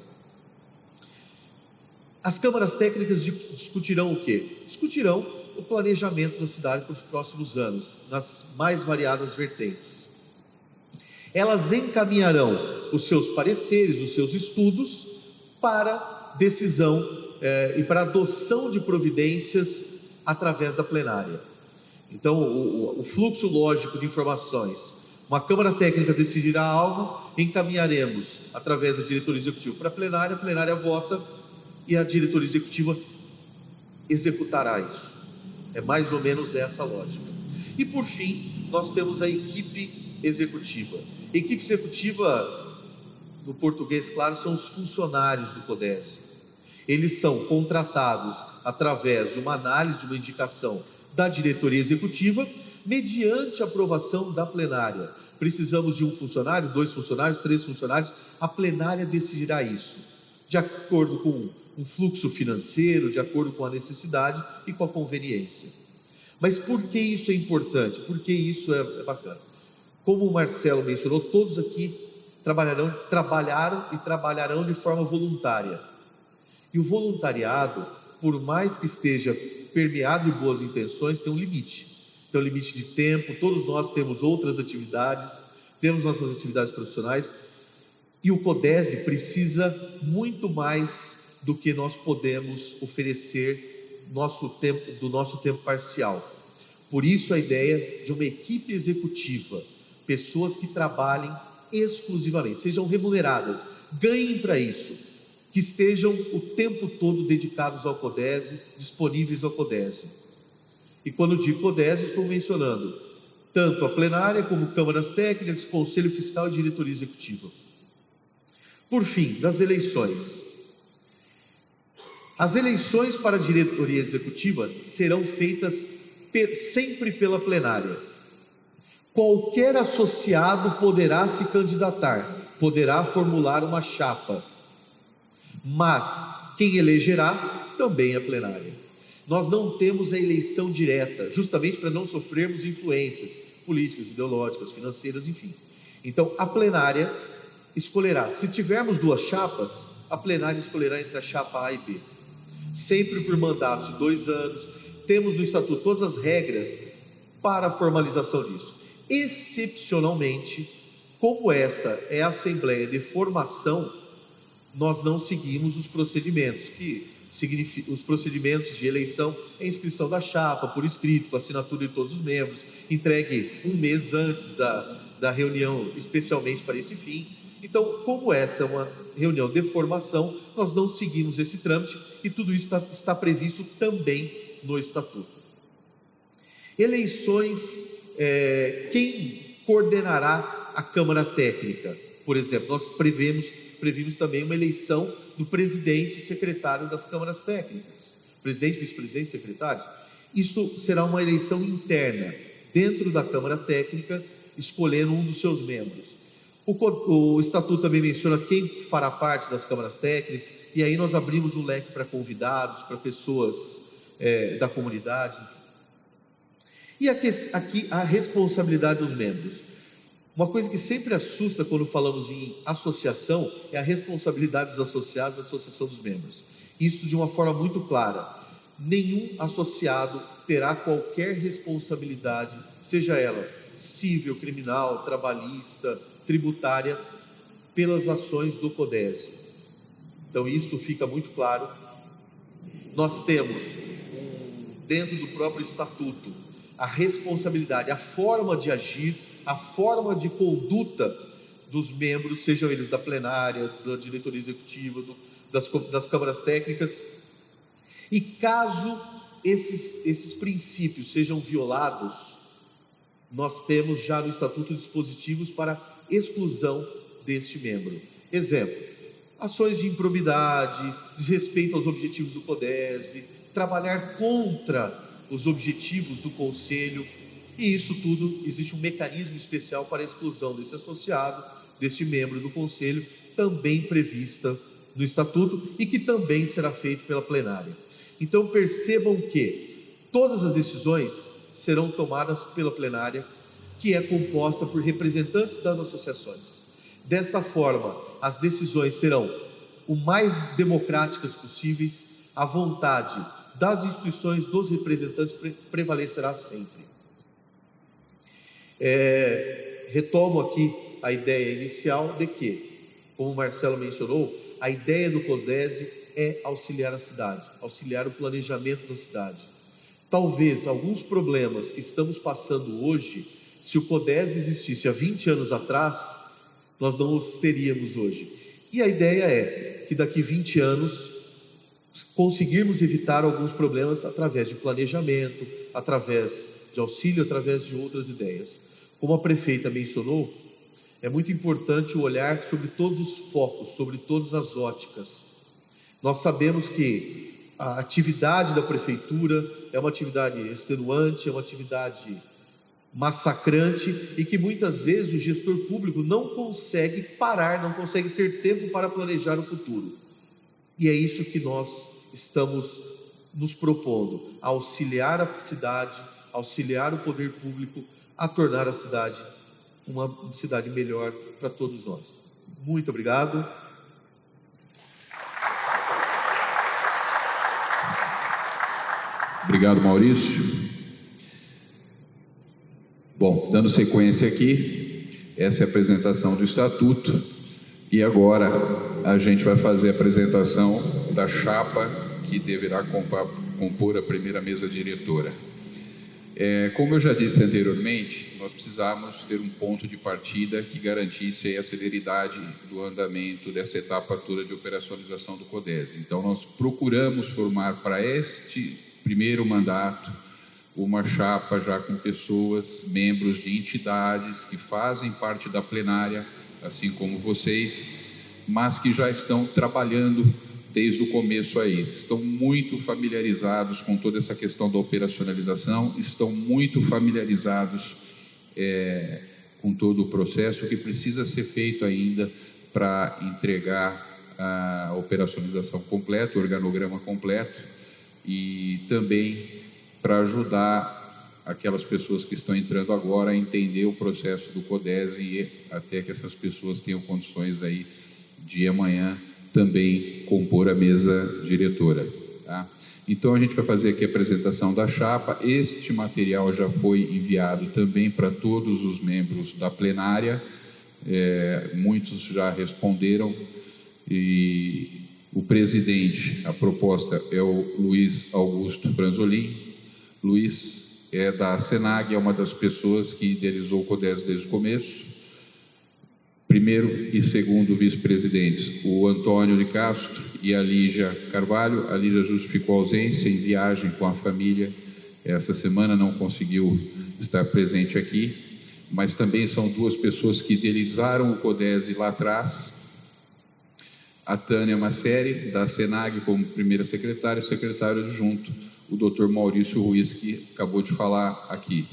As câmaras técnicas discutirão o quê? Discutirão o planejamento da cidade para os próximos anos, nas mais variadas vertentes. Elas encaminharão os seus pareceres, os seus estudos, para decisão e para adoção de providências através da plenária. Então, o fluxo lógico de informações. Uma Câmara Técnica decidirá algo, encaminharemos através da diretoria executiva para a plenária vota e a diretoria executiva executará isso. É mais ou menos essa a lógica. E por fim, nós temos a equipe executiva. Equipe executiva, no português claro, são os funcionários do CODESE. Eles são contratados através de uma análise, de uma indicação da diretoria executiva, mediante aprovação da plenária. Precisamos de um funcionário, 2 funcionários, 3 funcionários, a plenária decidirá isso, de acordo com um fluxo financeiro, de acordo com a necessidade e com a conveniência. Mas por que isso é importante? Por que isso é bacana? Como o Marcelo mencionou, todos aqui trabalharam e trabalharão de forma voluntária. E o voluntariado, por mais que esteja permeado de boas intenções, tem um limite. Tem um limite de tempo, todos nós temos outras atividades, temos nossas atividades profissionais, e o CODESE precisa muito mais do que nós podemos oferecer do nosso tempo parcial. Por isso a ideia de uma equipe executiva, pessoas que trabalhem exclusivamente, sejam remuneradas, ganhem para isso, que estejam o tempo todo dedicados ao CODESE, disponíveis ao CODESE. E quando digo CODESE, estou mencionando tanto a plenária como câmaras técnicas, conselho fiscal e diretoria executiva. Por fim, das eleições. As eleições para a diretoria executiva serão feitas sempre pela plenária. Qualquer associado poderá se candidatar, poderá formular uma chapa, mas quem elegerá também é a plenária. Nós não temos a eleição direta, justamente para não sofrermos influências políticas, ideológicas, financeiras, enfim. Então, a plenária escolherá. Se tivermos duas chapas, a plenária escolherá entre a chapa A e B, sempre por mandatos de 2 anos. Temos no estatuto todas as regras para a formalização disso. Excepcionalmente, como esta é a assembleia de formação, nós não seguimos os procedimentos, os procedimentos de eleição é inscrição da chapa por escrito, com assinatura de todos os membros, entregue 1 mês antes da reunião, especialmente para esse fim. Então, como esta é uma reunião de formação, nós não seguimos esse trâmite e tudo isso está previsto também no estatuto. Eleições, quem coordenará a Câmara Técnica? Por exemplo, nós previmos também uma eleição do presidente e secretário das câmaras técnicas, presidente, vice-presidente e secretário. Isto será uma eleição interna, dentro da Câmara Técnica, escolhendo um dos seus membros. O estatuto também menciona quem fará parte das câmaras técnicas, e aí nós abrimos um leque para convidados, para pessoas da comunidade, enfim. E aqui a responsabilidade dos membros. Uma coisa que sempre assusta quando falamos em associação é a responsabilidade dos associados, a associação dos membros. Isso de uma forma muito clara. Nenhum associado terá qualquer responsabilidade, seja ela civil, criminal, trabalhista, tributária, pelas ações do CODESE. Então isso fica muito claro. Nós temos, dentro do próprio estatuto, a responsabilidade, a forma de agir, a forma de conduta dos membros, sejam eles da plenária, da diretoria executiva, das câmaras técnicas. E caso esses princípios sejam violados, nós temos já no estatuto dispositivos para exclusão deste membro. Exemplo: ações de improbidade, desrespeito aos objetivos do CODESE, trabalhar contra os objetivos do conselho, e isso tudo, existe um mecanismo especial para a exclusão desse associado, deste membro do conselho, também prevista no estatuto e que também será feito pela plenária. Então percebam que todas as decisões serão tomadas pela plenária, que é composta por representantes das associações. Desta forma, as decisões serão o mais democráticas possíveis, a vontade das instituições, dos representantes prevalecerá sempre. Retomo aqui a ideia inicial de que, como o Marcelo mencionou, a ideia do CODESE é auxiliar a cidade, auxiliar o planejamento da cidade. Talvez alguns problemas que estamos passando hoje, se o CODESE existisse há 20 anos atrás, nós não os teríamos hoje. E a ideia é que daqui 20 anos conseguirmos evitar alguns problemas através de planejamento, através de auxílio, através de outras ideias. Como a prefeita mencionou, é muito importante o olhar sobre todos os focos, sobre todas as óticas. Nós sabemos que a atividade da prefeitura é uma atividade extenuante, é uma atividade massacrante e que muitas vezes o gestor público não consegue parar, não consegue ter tempo para planejar o futuro. E é isso que nós estamos nos propondo, auxiliar a cidade, auxiliar o poder público a tornar a cidade uma cidade melhor para todos nós. Muito obrigado. Obrigado, Maurício. Bom, dando sequência aqui, essa é a apresentação do estatuto e agora a gente vai fazer a apresentação da chapa que deverá compor a primeira mesa diretora. Como eu já disse anteriormente, nós precisamos ter um ponto de partida que garantisse a celeridade do andamento dessa etapa toda de operacionalização do CODES. Então, nós procuramos formar para este primeiro mandato uma chapa já com pessoas, membros de entidades que fazem parte da plenária, assim como vocês, mas que já estão trabalhando desde o começo aí, estão muito familiarizados com toda essa questão da operacionalização, estão muito familiarizados com todo o processo que precisa ser feito ainda para entregar a operacionalização completa, o organograma completo, e também para ajudar aquelas pessoas que estão entrando agora a entender o processo do CODES e até que essas pessoas tenham condições aí de amanhã também compor a mesa diretora, tá? Então a gente vai fazer aqui a apresentação da chapa. Este material já foi enviado também para todos os membros da plenária, muitos já responderam, e o presidente, a proposta é o Luiz Augusto Franzolin. Luiz é da Senag, é uma das pessoas que idealizou o CODES desde o começo. Primeiro e segundo vice-presidentes, o Antônio de Castro e a Lígia Carvalho. A Lígia justificou a ausência em viagem com a família. Essa semana não conseguiu estar presente aqui, mas também são duas pessoas que idealizaram o CODES lá atrás. A Tânia Masseri, da Senag, como primeira secretária, e secretário adjunto, o Dr. Maurício Ruiz, que acabou de falar aqui.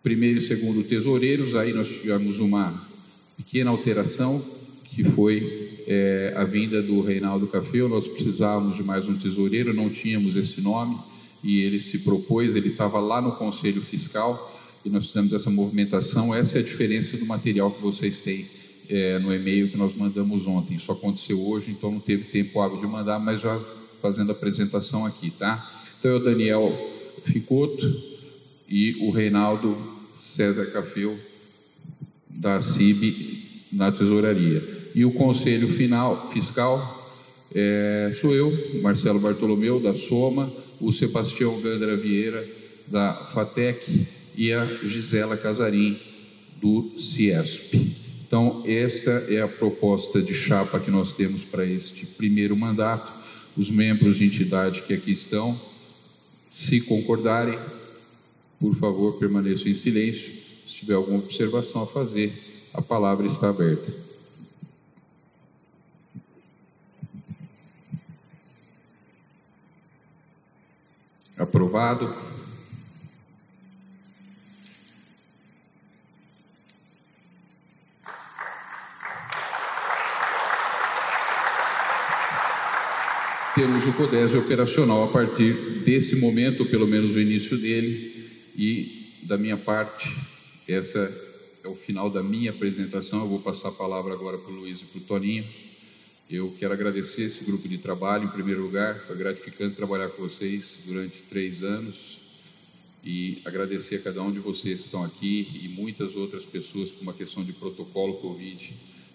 Primeiro e segundo tesoureiros, aí nós tivemos uma pequena alteração, que foi a vinda do Reinaldo Cafeu. Nós precisávamos de mais um tesoureiro, não tínhamos esse nome, e ele se propôs, ele estava lá no Conselho Fiscal, e nós fizemos essa movimentação. Essa é a diferença do material que vocês têm no e-mail que nós mandamos ontem. Isso aconteceu hoje, então não teve tempo hábil de mandar, mas já fazendo a apresentação aqui, tá? Então é o Daniel Ficotto e o Reinaldo César Cafeu, da CIB, na tesouraria. E o Conselho Fiscal sou eu, Marcelo Bartolomeu, da Soma, o Sebastião Gandra Vieira, da FATEC, e a Gisela Casarim, do CIESP. Então, esta é a proposta de chapa que nós temos para este primeiro mandato. Os membros de entidade que aqui estão, se concordarem, por favor, permaneçam em silêncio. Se tiver alguma observação a fazer, a palavra está aberta. Aprovado. Temos o CODES operacional a partir desse momento, pelo menos o início dele, e da minha parte, essa é o final da minha apresentação. Eu vou passar a palavra agora para o Luiz e para o Toninho. Eu quero agradecer esse grupo de trabalho, em primeiro lugar. Foi gratificante trabalhar com vocês durante 3 anos, e agradecer a cada um de vocês que estão aqui, e muitas outras pessoas que, por uma questão de protocolo Covid,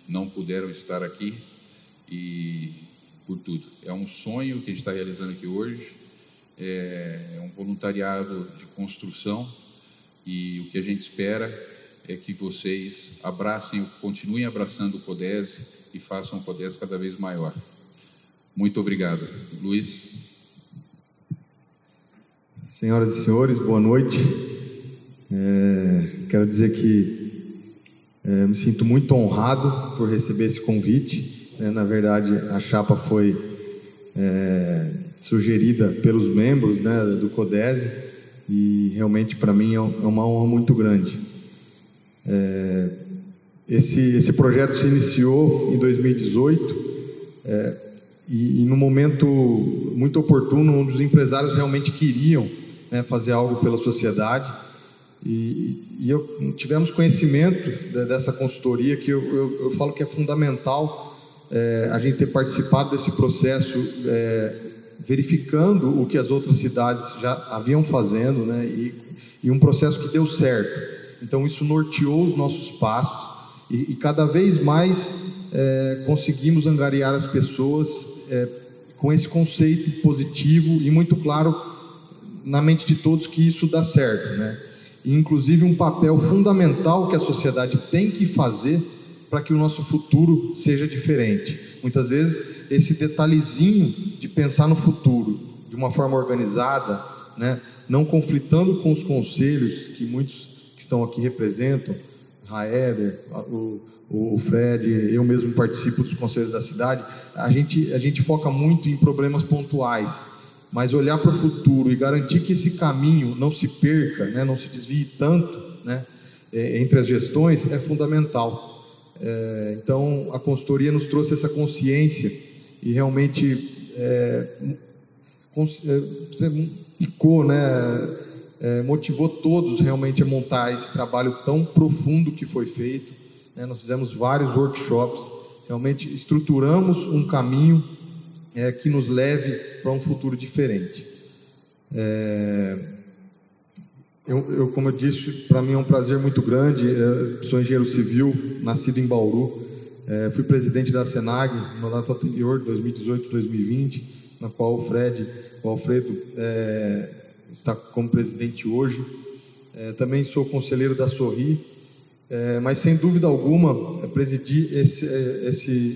não puderam estar aqui, e por tudo. É um sonho que a gente está realizando aqui hoje, é um voluntariado de construção, e o que a gente espera é que vocês continuem abraçando o CODES e façam o CODES cada vez maior. Muito obrigado. Luiz. Senhoras e senhores, boa noite. Quero dizer que me sinto muito honrado por receber esse convite. Na verdade, a chapa foi sugerida pelos membros, do CODES, e realmente para mim é uma honra muito grande. Esse projeto se iniciou em 2018 e num momento muito oportuno, onde os empresários realmente queriam fazer algo pela sociedade, e tivemos conhecimento dessa consultoria, que eu falo que é fundamental a gente ter participado desse processo, verificando o que as outras cidades já haviam fazendo, e um processo que deu certo. Então isso norteou os nossos passos, e cada vez mais conseguimos angariar as pessoas com esse conceito positivo e muito claro na mente de todos que isso dá certo, né? E, inclusive, um papel fundamental que a sociedade tem que fazer para que o nosso futuro seja diferente. Muitas vezes, esse detalhezinho de pensar no futuro de uma forma organizada, né? Não conflitando com os conselhos que muitos que estão aqui representam, Raeder, o Fred, eu mesmo participo dos conselhos da cidade. A gente foca muito em problemas pontuais, mas olhar para o futuro e garantir que esse caminho não se perca, né, não se desvie tanto, né, entre as gestões, é fundamental. Então, a consultoria nos trouxe essa consciência e realmente picou, né, motivou todos realmente a montar esse trabalho tão profundo que foi feito, né? Nós fizemos vários workshops, realmente estruturamos um caminho que nos leve para um futuro diferente. Como eu disse, para mim é um prazer muito grande. Sou engenheiro civil, nascido em Bauru, fui presidente da Senag no mandato anterior, 2018-2020, na qual o Alfredo está como presidente hoje. Também sou conselheiro da Sorri, mas sem dúvida alguma presidir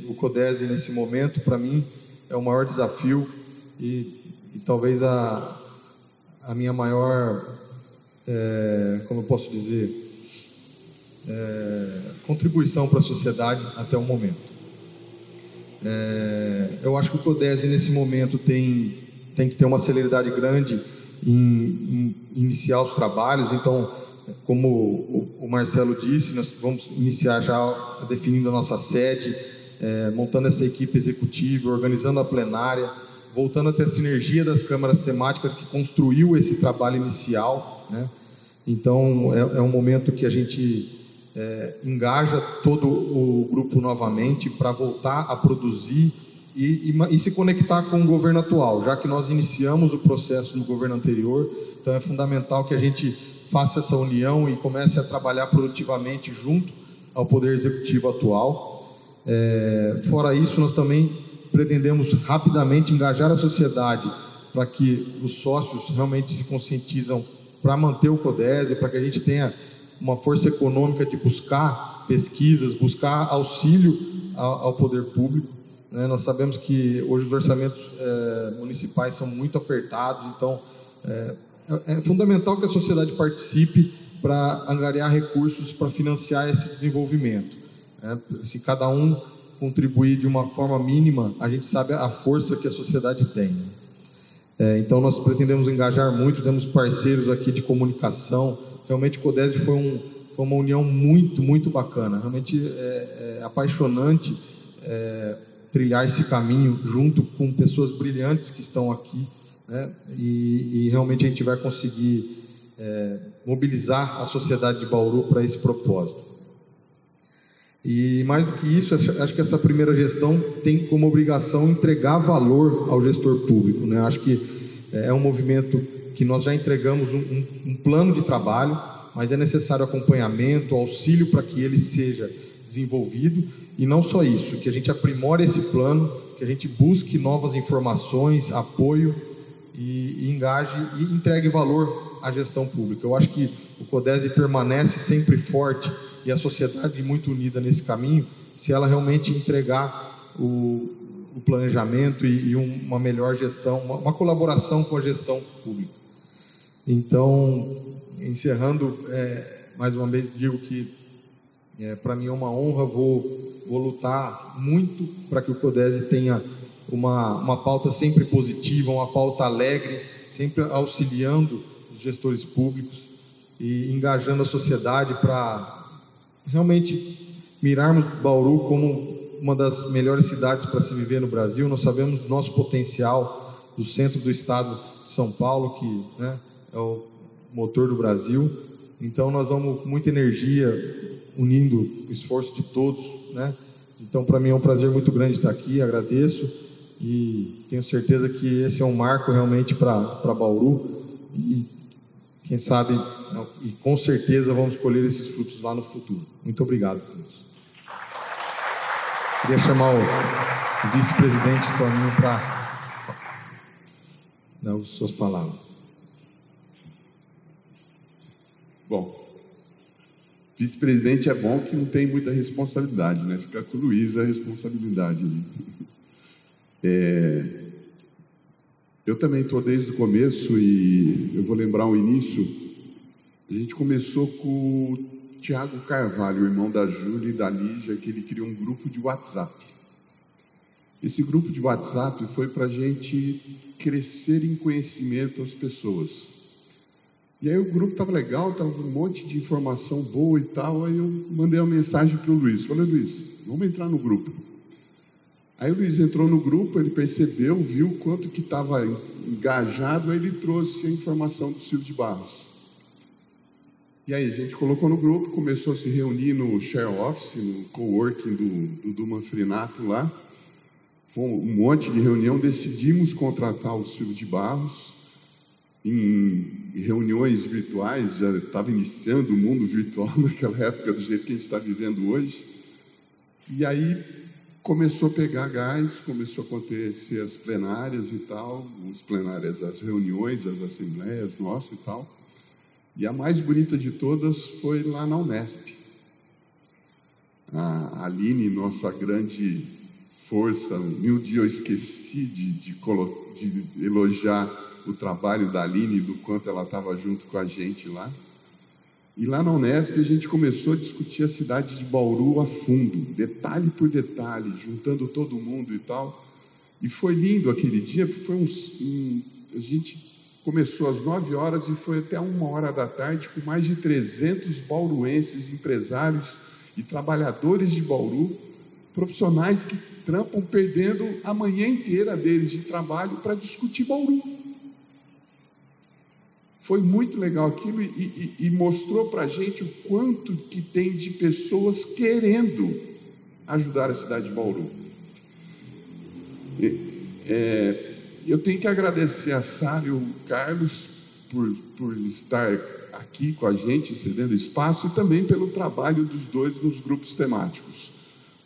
o CODESE nesse momento, para mim, é o maior desafio e talvez a minha maior, como eu posso dizer, contribuição para a sociedade até o momento. Eu acho que o CODESE nesse momento tem que ter uma celeridade grande em iniciar os trabalhos. Então, como o Marcelo disse, nós vamos iniciar já definindo a nossa sede, montando essa equipe executiva, organizando a plenária, voltando a ter a sinergia das câmaras temáticas que construiu esse trabalho inicial, né? Então, é um momento que a gente engaja todo o grupo novamente para voltar a produzir e se conectar com o governo atual, já que nós iniciamos o processo no governo anterior. Então é fundamental que a gente faça essa união e comece a trabalhar produtivamente junto ao Poder Executivo atual. Fora isso, nós também pretendemos rapidamente engajar a sociedade para que os sócios realmente se conscientizam para manter o CODESE, para que a gente tenha uma força econômica de buscar pesquisas, buscar auxílio ao poder público. Nós sabemos que hoje os orçamentos municipais são muito apertados, então é fundamental que a sociedade participe para angariar recursos para financiar esse desenvolvimento. Se cada um contribuir de uma forma mínima, a gente sabe a força que a sociedade tem. Então nós pretendemos engajar muito, temos parceiros aqui de comunicação. Realmente o CODESE foi uma união muito, muito bacana. Realmente é apaixonante trilhar esse caminho junto com pessoas brilhantes que estão aqui, né? E realmente a gente vai conseguir mobilizar a sociedade de Bauru para esse propósito. E mais do que isso, acho que essa primeira gestão tem como obrigação entregar valor ao gestor público, né? Acho que é um movimento que nós já entregamos um plano de trabalho, mas é necessário acompanhamento, auxílio para que ele seja desenvolvido, e não só isso, que a gente aprimore esse plano, que a gente busque novas informações, apoio e engaje e entregue valor à gestão pública. Eu acho que o CODESE permanece sempre forte e a sociedade muito unida nesse caminho, se ela realmente entregar o planejamento e uma melhor gestão, uma colaboração com a gestão pública. Então, encerrando, mais uma vez digo que para mim é uma honra, vou lutar muito para que o CODESE tenha uma pauta sempre positiva, uma pauta alegre, sempre auxiliando os gestores públicos e engajando a sociedade para realmente mirarmos Bauru como uma das melhores cidades para se viver no Brasil. Nós sabemos do nosso potencial do centro do estado de São Paulo, que, né, é o motor do Brasil. Então nós vamos com muita energia, unindo o esforço de todos, né? Então para mim é um prazer muito grande estar aqui, agradeço e tenho certeza que esse é um marco realmente para Bauru e quem sabe, e com certeza vamos colher esses frutos lá no futuro. Muito obrigado por isso. Queria chamar o vice-presidente Toninho para dar as suas palavras. Bom, vice-presidente é bom que não tem muita responsabilidade, né? Fica com o Luiz a responsabilidade. Eu também estou desde o começo e eu vou lembrar o início. A gente começou com o Tiago Carvalho, irmão da Júlia e da Lígia, que ele criou um grupo de WhatsApp. Esse grupo de WhatsApp foi para a gente crescer em conhecimento às pessoas. E aí o grupo estava legal, estava um monte de informação boa e tal. Aí eu mandei uma mensagem para o Luiz. Falei, Luiz, vamos entrar no grupo. Aí o Luiz entrou no grupo, ele percebeu, viu quanto que estava engajado, aí ele trouxe a informação do Silvio de Barros. E aí a gente colocou no grupo, começou a se reunir no share office, no coworking do Manfrinato lá. Foi um monte de reunião, decidimos contratar o Silvio de Barros em reuniões virtuais, já estava iniciando o mundo virtual naquela época, do jeito que a gente está vivendo hoje. E aí começou a pegar gás, começou a acontecer as plenárias e tal, as plenárias, as reuniões, as assembleias nossas e tal. E a mais bonita de todas foi lá na Unesp. A Aline, nossa grande força, um dia eu esqueci de elogiar o trabalho da Aline, do quanto ela estava junto com a gente lá. E lá na Unesp a gente começou a discutir a cidade de Bauru a fundo, detalhe por detalhe, juntando todo mundo e tal. E foi lindo aquele dia, porque foi a gente começou às 9 horas e foi até 1h da tarde, com mais de 300 bauruenses, empresários e trabalhadores de Bauru, profissionais que trampam perdendo a manhã inteira deles de trabalho para discutir Bauru. Foi muito legal aquilo e mostrou para a gente o quanto que tem de pessoas querendo ajudar a cidade de Bauru. Eu tenho que agradecer a Sara e o Carlos por estar aqui com a gente, cedendo espaço, e também pelo trabalho dos dois nos grupos temáticos.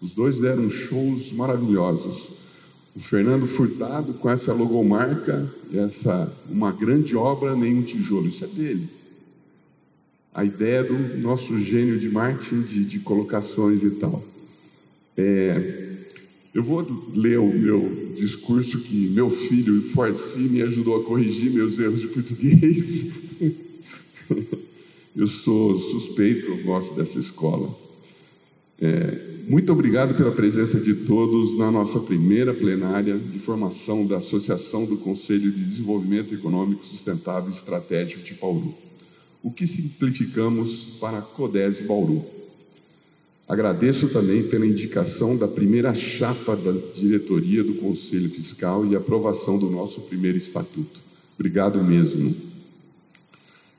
Os dois deram shows maravilhosos. O Fernando Furtado com essa logomarca, uma grande obra, nenhum tijolo, isso é dele. A ideia do nosso gênio de marketing, de colocações e tal. Eu vou ler o meu discurso que meu filho, Forci, me ajudou a corrigir meus erros de português. Eu sou suspeito, eu gosto dessa escola. Muito obrigado pela presença de todos na nossa primeira plenária de formação da Associação do Conselho de Desenvolvimento Econômico Sustentável e Estratégico de Bauru, o que simplificamos para CODES Bauru. Agradeço também pela indicação da primeira chapa da diretoria do Conselho Fiscal e aprovação do nosso primeiro estatuto. Obrigado mesmo.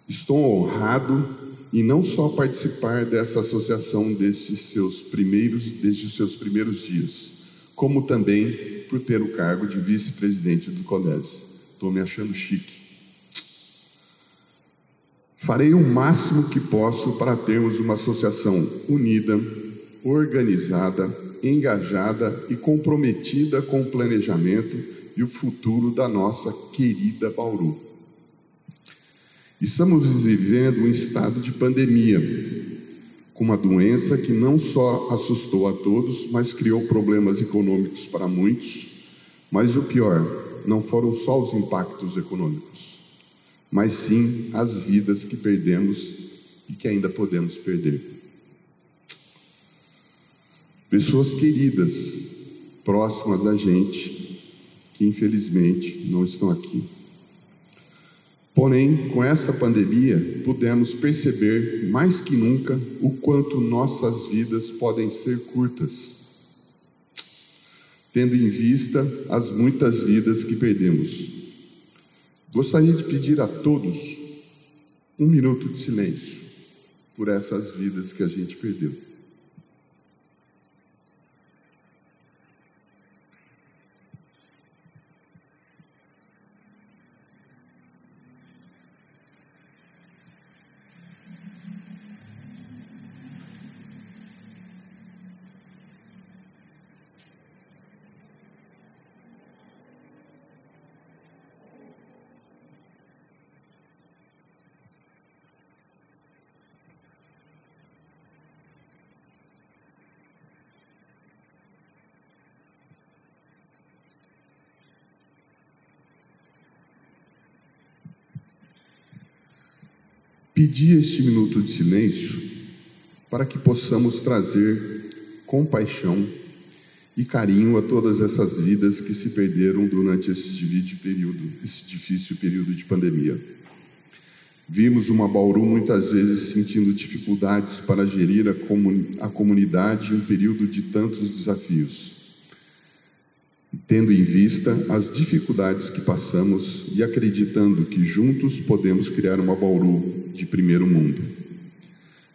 Estou honrado em não só participar dessa associação desde os seus primeiros dias, como também por ter o cargo de vice-presidente do CODES. Estou me achando chique. Farei o máximo que posso para termos uma associação unida, organizada, engajada e comprometida com o planejamento e o futuro da nossa querida Bauru. Estamos vivendo um estado de pandemia, com uma doença que não só assustou a todos, mas criou problemas econômicos para muitos. Mas o pior, não foram só os impactos econômicos, mas sim as vidas que perdemos e que ainda podemos perder. Pessoas queridas, próximas da gente, que infelizmente não estão aqui. Porém, com esta pandemia, pudemos perceber mais que nunca o quanto nossas vidas podem ser curtas, tendo em vista as muitas vidas que perdemos. Gostaria de pedir a todos 1 minuto de silêncio por essas vidas que a gente perdeu. pedir este minuto de silêncio para que possamos trazer compaixão e carinho a todas essas vidas que se perderam durante esse difícil período de pandemia. Vimos uma Bauru muitas vezes sentindo dificuldades para gerir a comunidade em um período de tantos desafios. Tendo em vista as dificuldades que passamos e acreditando que juntos podemos criar uma Bauru de primeiro mundo,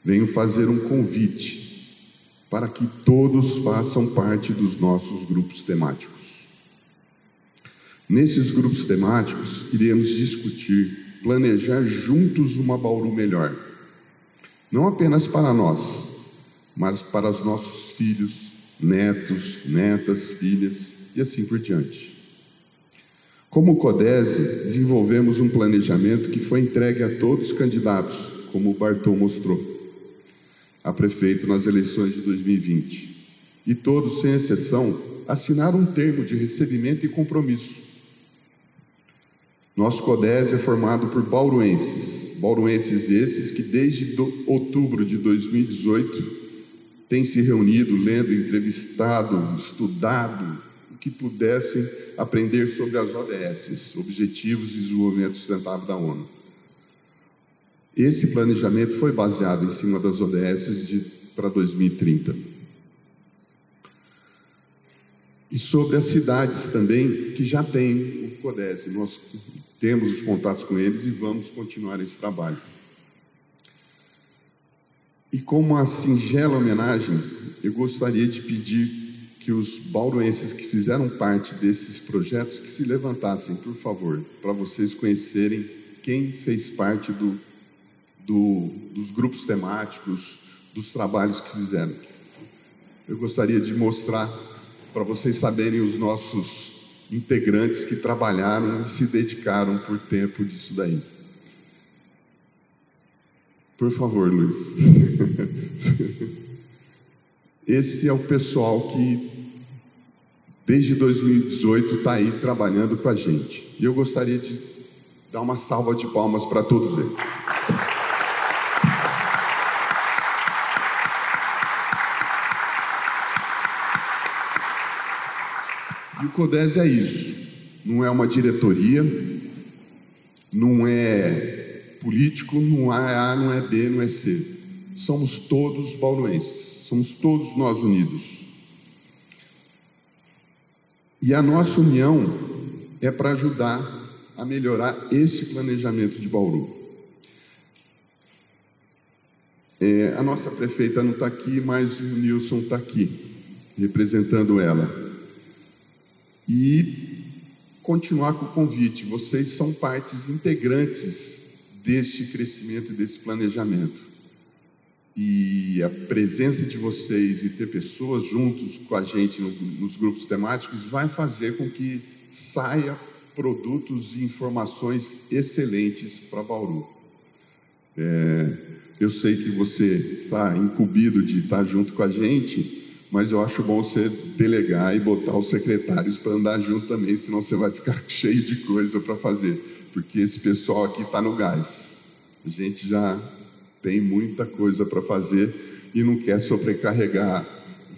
venho fazer um convite para que todos façam parte dos nossos grupos temáticos. Nesses grupos temáticos, iremos discutir, planejar juntos uma Bauru melhor, não apenas para nós, mas para os nossos filhos, netos, netas, filhas e assim por diante. Como CODESE, desenvolvemos um planejamento que foi entregue a todos os candidatos, como o Bartol mostrou, a prefeito nas eleições de 2020. E todos, sem exceção, assinaram um termo de recebimento e compromisso. Nosso CODESE é formado por bauruenses esses que desde outubro de 2018 têm se reunido, lendo, entrevistado, estudado, o que pudessem aprender sobre as ODS, Objetivos de Desenvolvimento Sustentável da ONU. Esse planejamento foi baseado em cima das ODS para 2030. E sobre as cidades também, que já têm o CODESE. Nós temos os contatos com eles e vamos continuar esse trabalho. E como uma singela homenagem, eu gostaria de pedir que os bauruenses que fizeram parte desses projetos, que se levantassem, por favor, para vocês conhecerem quem fez parte dos grupos temáticos, dos trabalhos que fizeram. Eu gostaria de mostrar para vocês saberem os nossos integrantes que trabalharam e se dedicaram por tempo disso daí. Por favor, Luiz. Esse é o pessoal que desde 2018 está aí trabalhando com a gente. E eu gostaria de dar uma salva de palmas para todos eles. E o CODESE é isso, não é uma diretoria, não é político, não é A, não é B, não é C. Somos todos bauruenses, somos todos nós unidos. E a nossa união é para ajudar a melhorar esse planejamento de Bauru. A nossa prefeita não está aqui, mas o Nilson está aqui, representando ela. E continuar com o convite, vocês são partes integrantes deste crescimento e desse planejamento. E a presença de vocês e ter pessoas juntos com a gente nos grupos temáticos vai fazer com que saia produtos e informações excelentes para Bauru. Eu sei que você está incumbido de estar junto com a gente, mas eu acho bom você delegar e botar os secretários para andar junto também, senão você vai ficar cheio de coisa para fazer, porque esse pessoal aqui está no gás. A gente já tem muita coisa para fazer e não quer sobrecarregar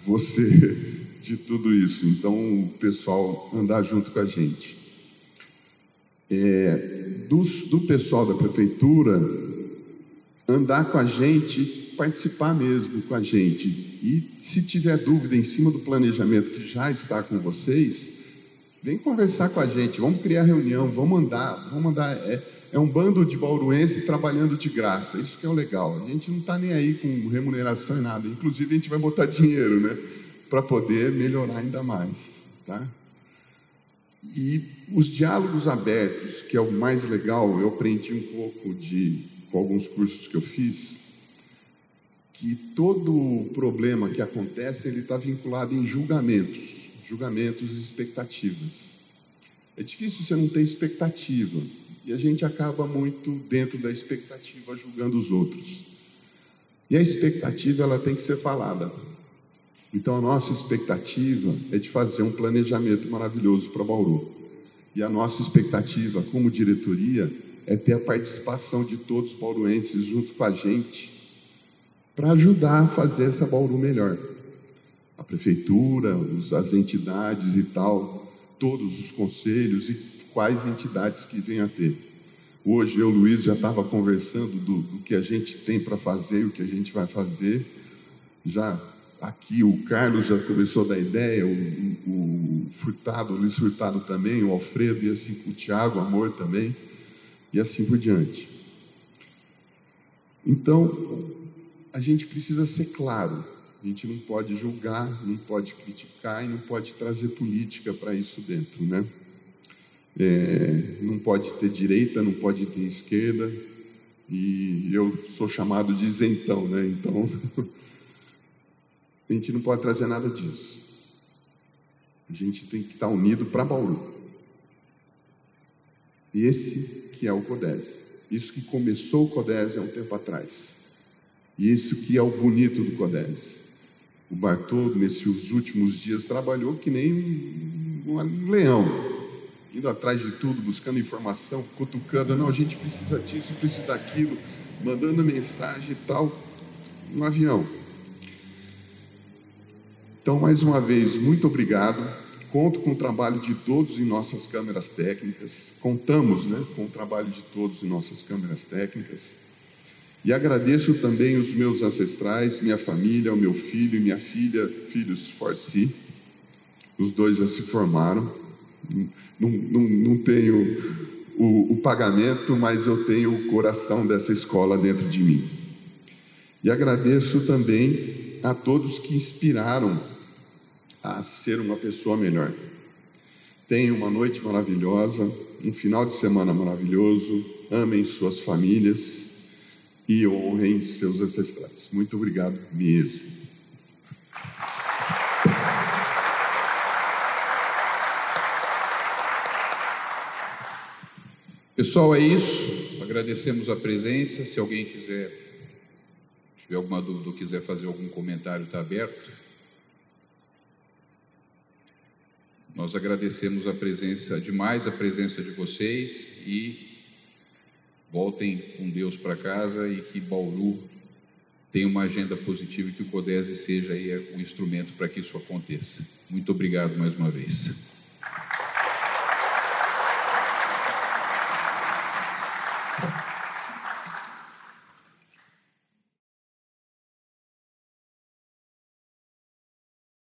você de tudo isso. Então, o pessoal andar junto com a gente. Do pessoal da prefeitura, andar com a gente, participar mesmo com a gente. E se tiver dúvida em cima do planejamento que já está com vocês, vem conversar com a gente, vamos criar reunião, vamos andar. É um bando de bauruenses trabalhando de graça, isso que é o legal. A gente não está nem aí com remuneração e nada, inclusive a gente vai botar dinheiro, né, para poder melhorar ainda mais, tá? E os diálogos abertos, que é o mais legal, eu aprendi um pouco com alguns cursos que eu fiz, que todo problema que acontece, ele está vinculado em julgamentos e expectativas. É difícil você não ter expectativa, e a gente acaba muito dentro da expectativa julgando os outros. E a expectativa, ela tem que ser falada. Então a nossa expectativa é de fazer um planejamento maravilhoso para Bauru. E a nossa expectativa como diretoria é ter a participação de todos os bauruenses junto com a gente, para ajudar a fazer essa Bauru melhor. A prefeitura, as entidades e tal, todos os conselhos e quais entidades que venham a ter. Hoje eu e o Luiz já estava conversando do que a gente tem para fazer e o que a gente vai fazer. Já aqui o Carlos já começou a dar ideia, o Furtado, o Luiz Furtado também, o Alfredo, e assim o Tiago, o Amor também, e assim por diante. Então, a gente precisa ser claro, a gente não pode julgar, não pode criticar e não pode trazer política para isso dentro, né? Não pode ter direita, não pode ter esquerda, e eu sou chamado de isentão, né? Então, a gente não pode trazer nada disso. A gente tem que estar unido para Bauru. E esse que é o CODESE. Isso que começou o CODESE há um tempo atrás. E isso que é o bonito do CODESE. O Bartô, nesses últimos dias, trabalhou que nem um leão, indo atrás de tudo, buscando informação, cutucando, não, a gente precisa disso, precisa daquilo, mandando mensagem e tal, no avião. Então, mais uma vez, muito obrigado. Conto com o trabalho de todos em nossas câmeras técnicas. Contamos, né, com o trabalho de todos em nossas câmeras técnicas. E agradeço também os meus ancestrais, minha família, o meu filho e minha filha, filhos Forci. Os dois já se formaram. Não tenho o pagamento, mas eu tenho o coração dessa escola dentro de mim. E agradeço também a todos que inspiraram a ser uma pessoa melhor. Tenham uma noite maravilhosa, um final de semana maravilhoso, amem suas famílias e honrem seus ancestrais. Muito obrigado mesmo. Pessoal, é isso. Agradecemos a presença. Se alguém tiver alguma dúvida ou quiser fazer algum comentário, está aberto. Nós agradecemos a presença de vocês e voltem com Deus para casa e que Bauru tenha uma agenda positiva e que o CODESE seja aí um instrumento para que isso aconteça. Muito obrigado mais uma vez.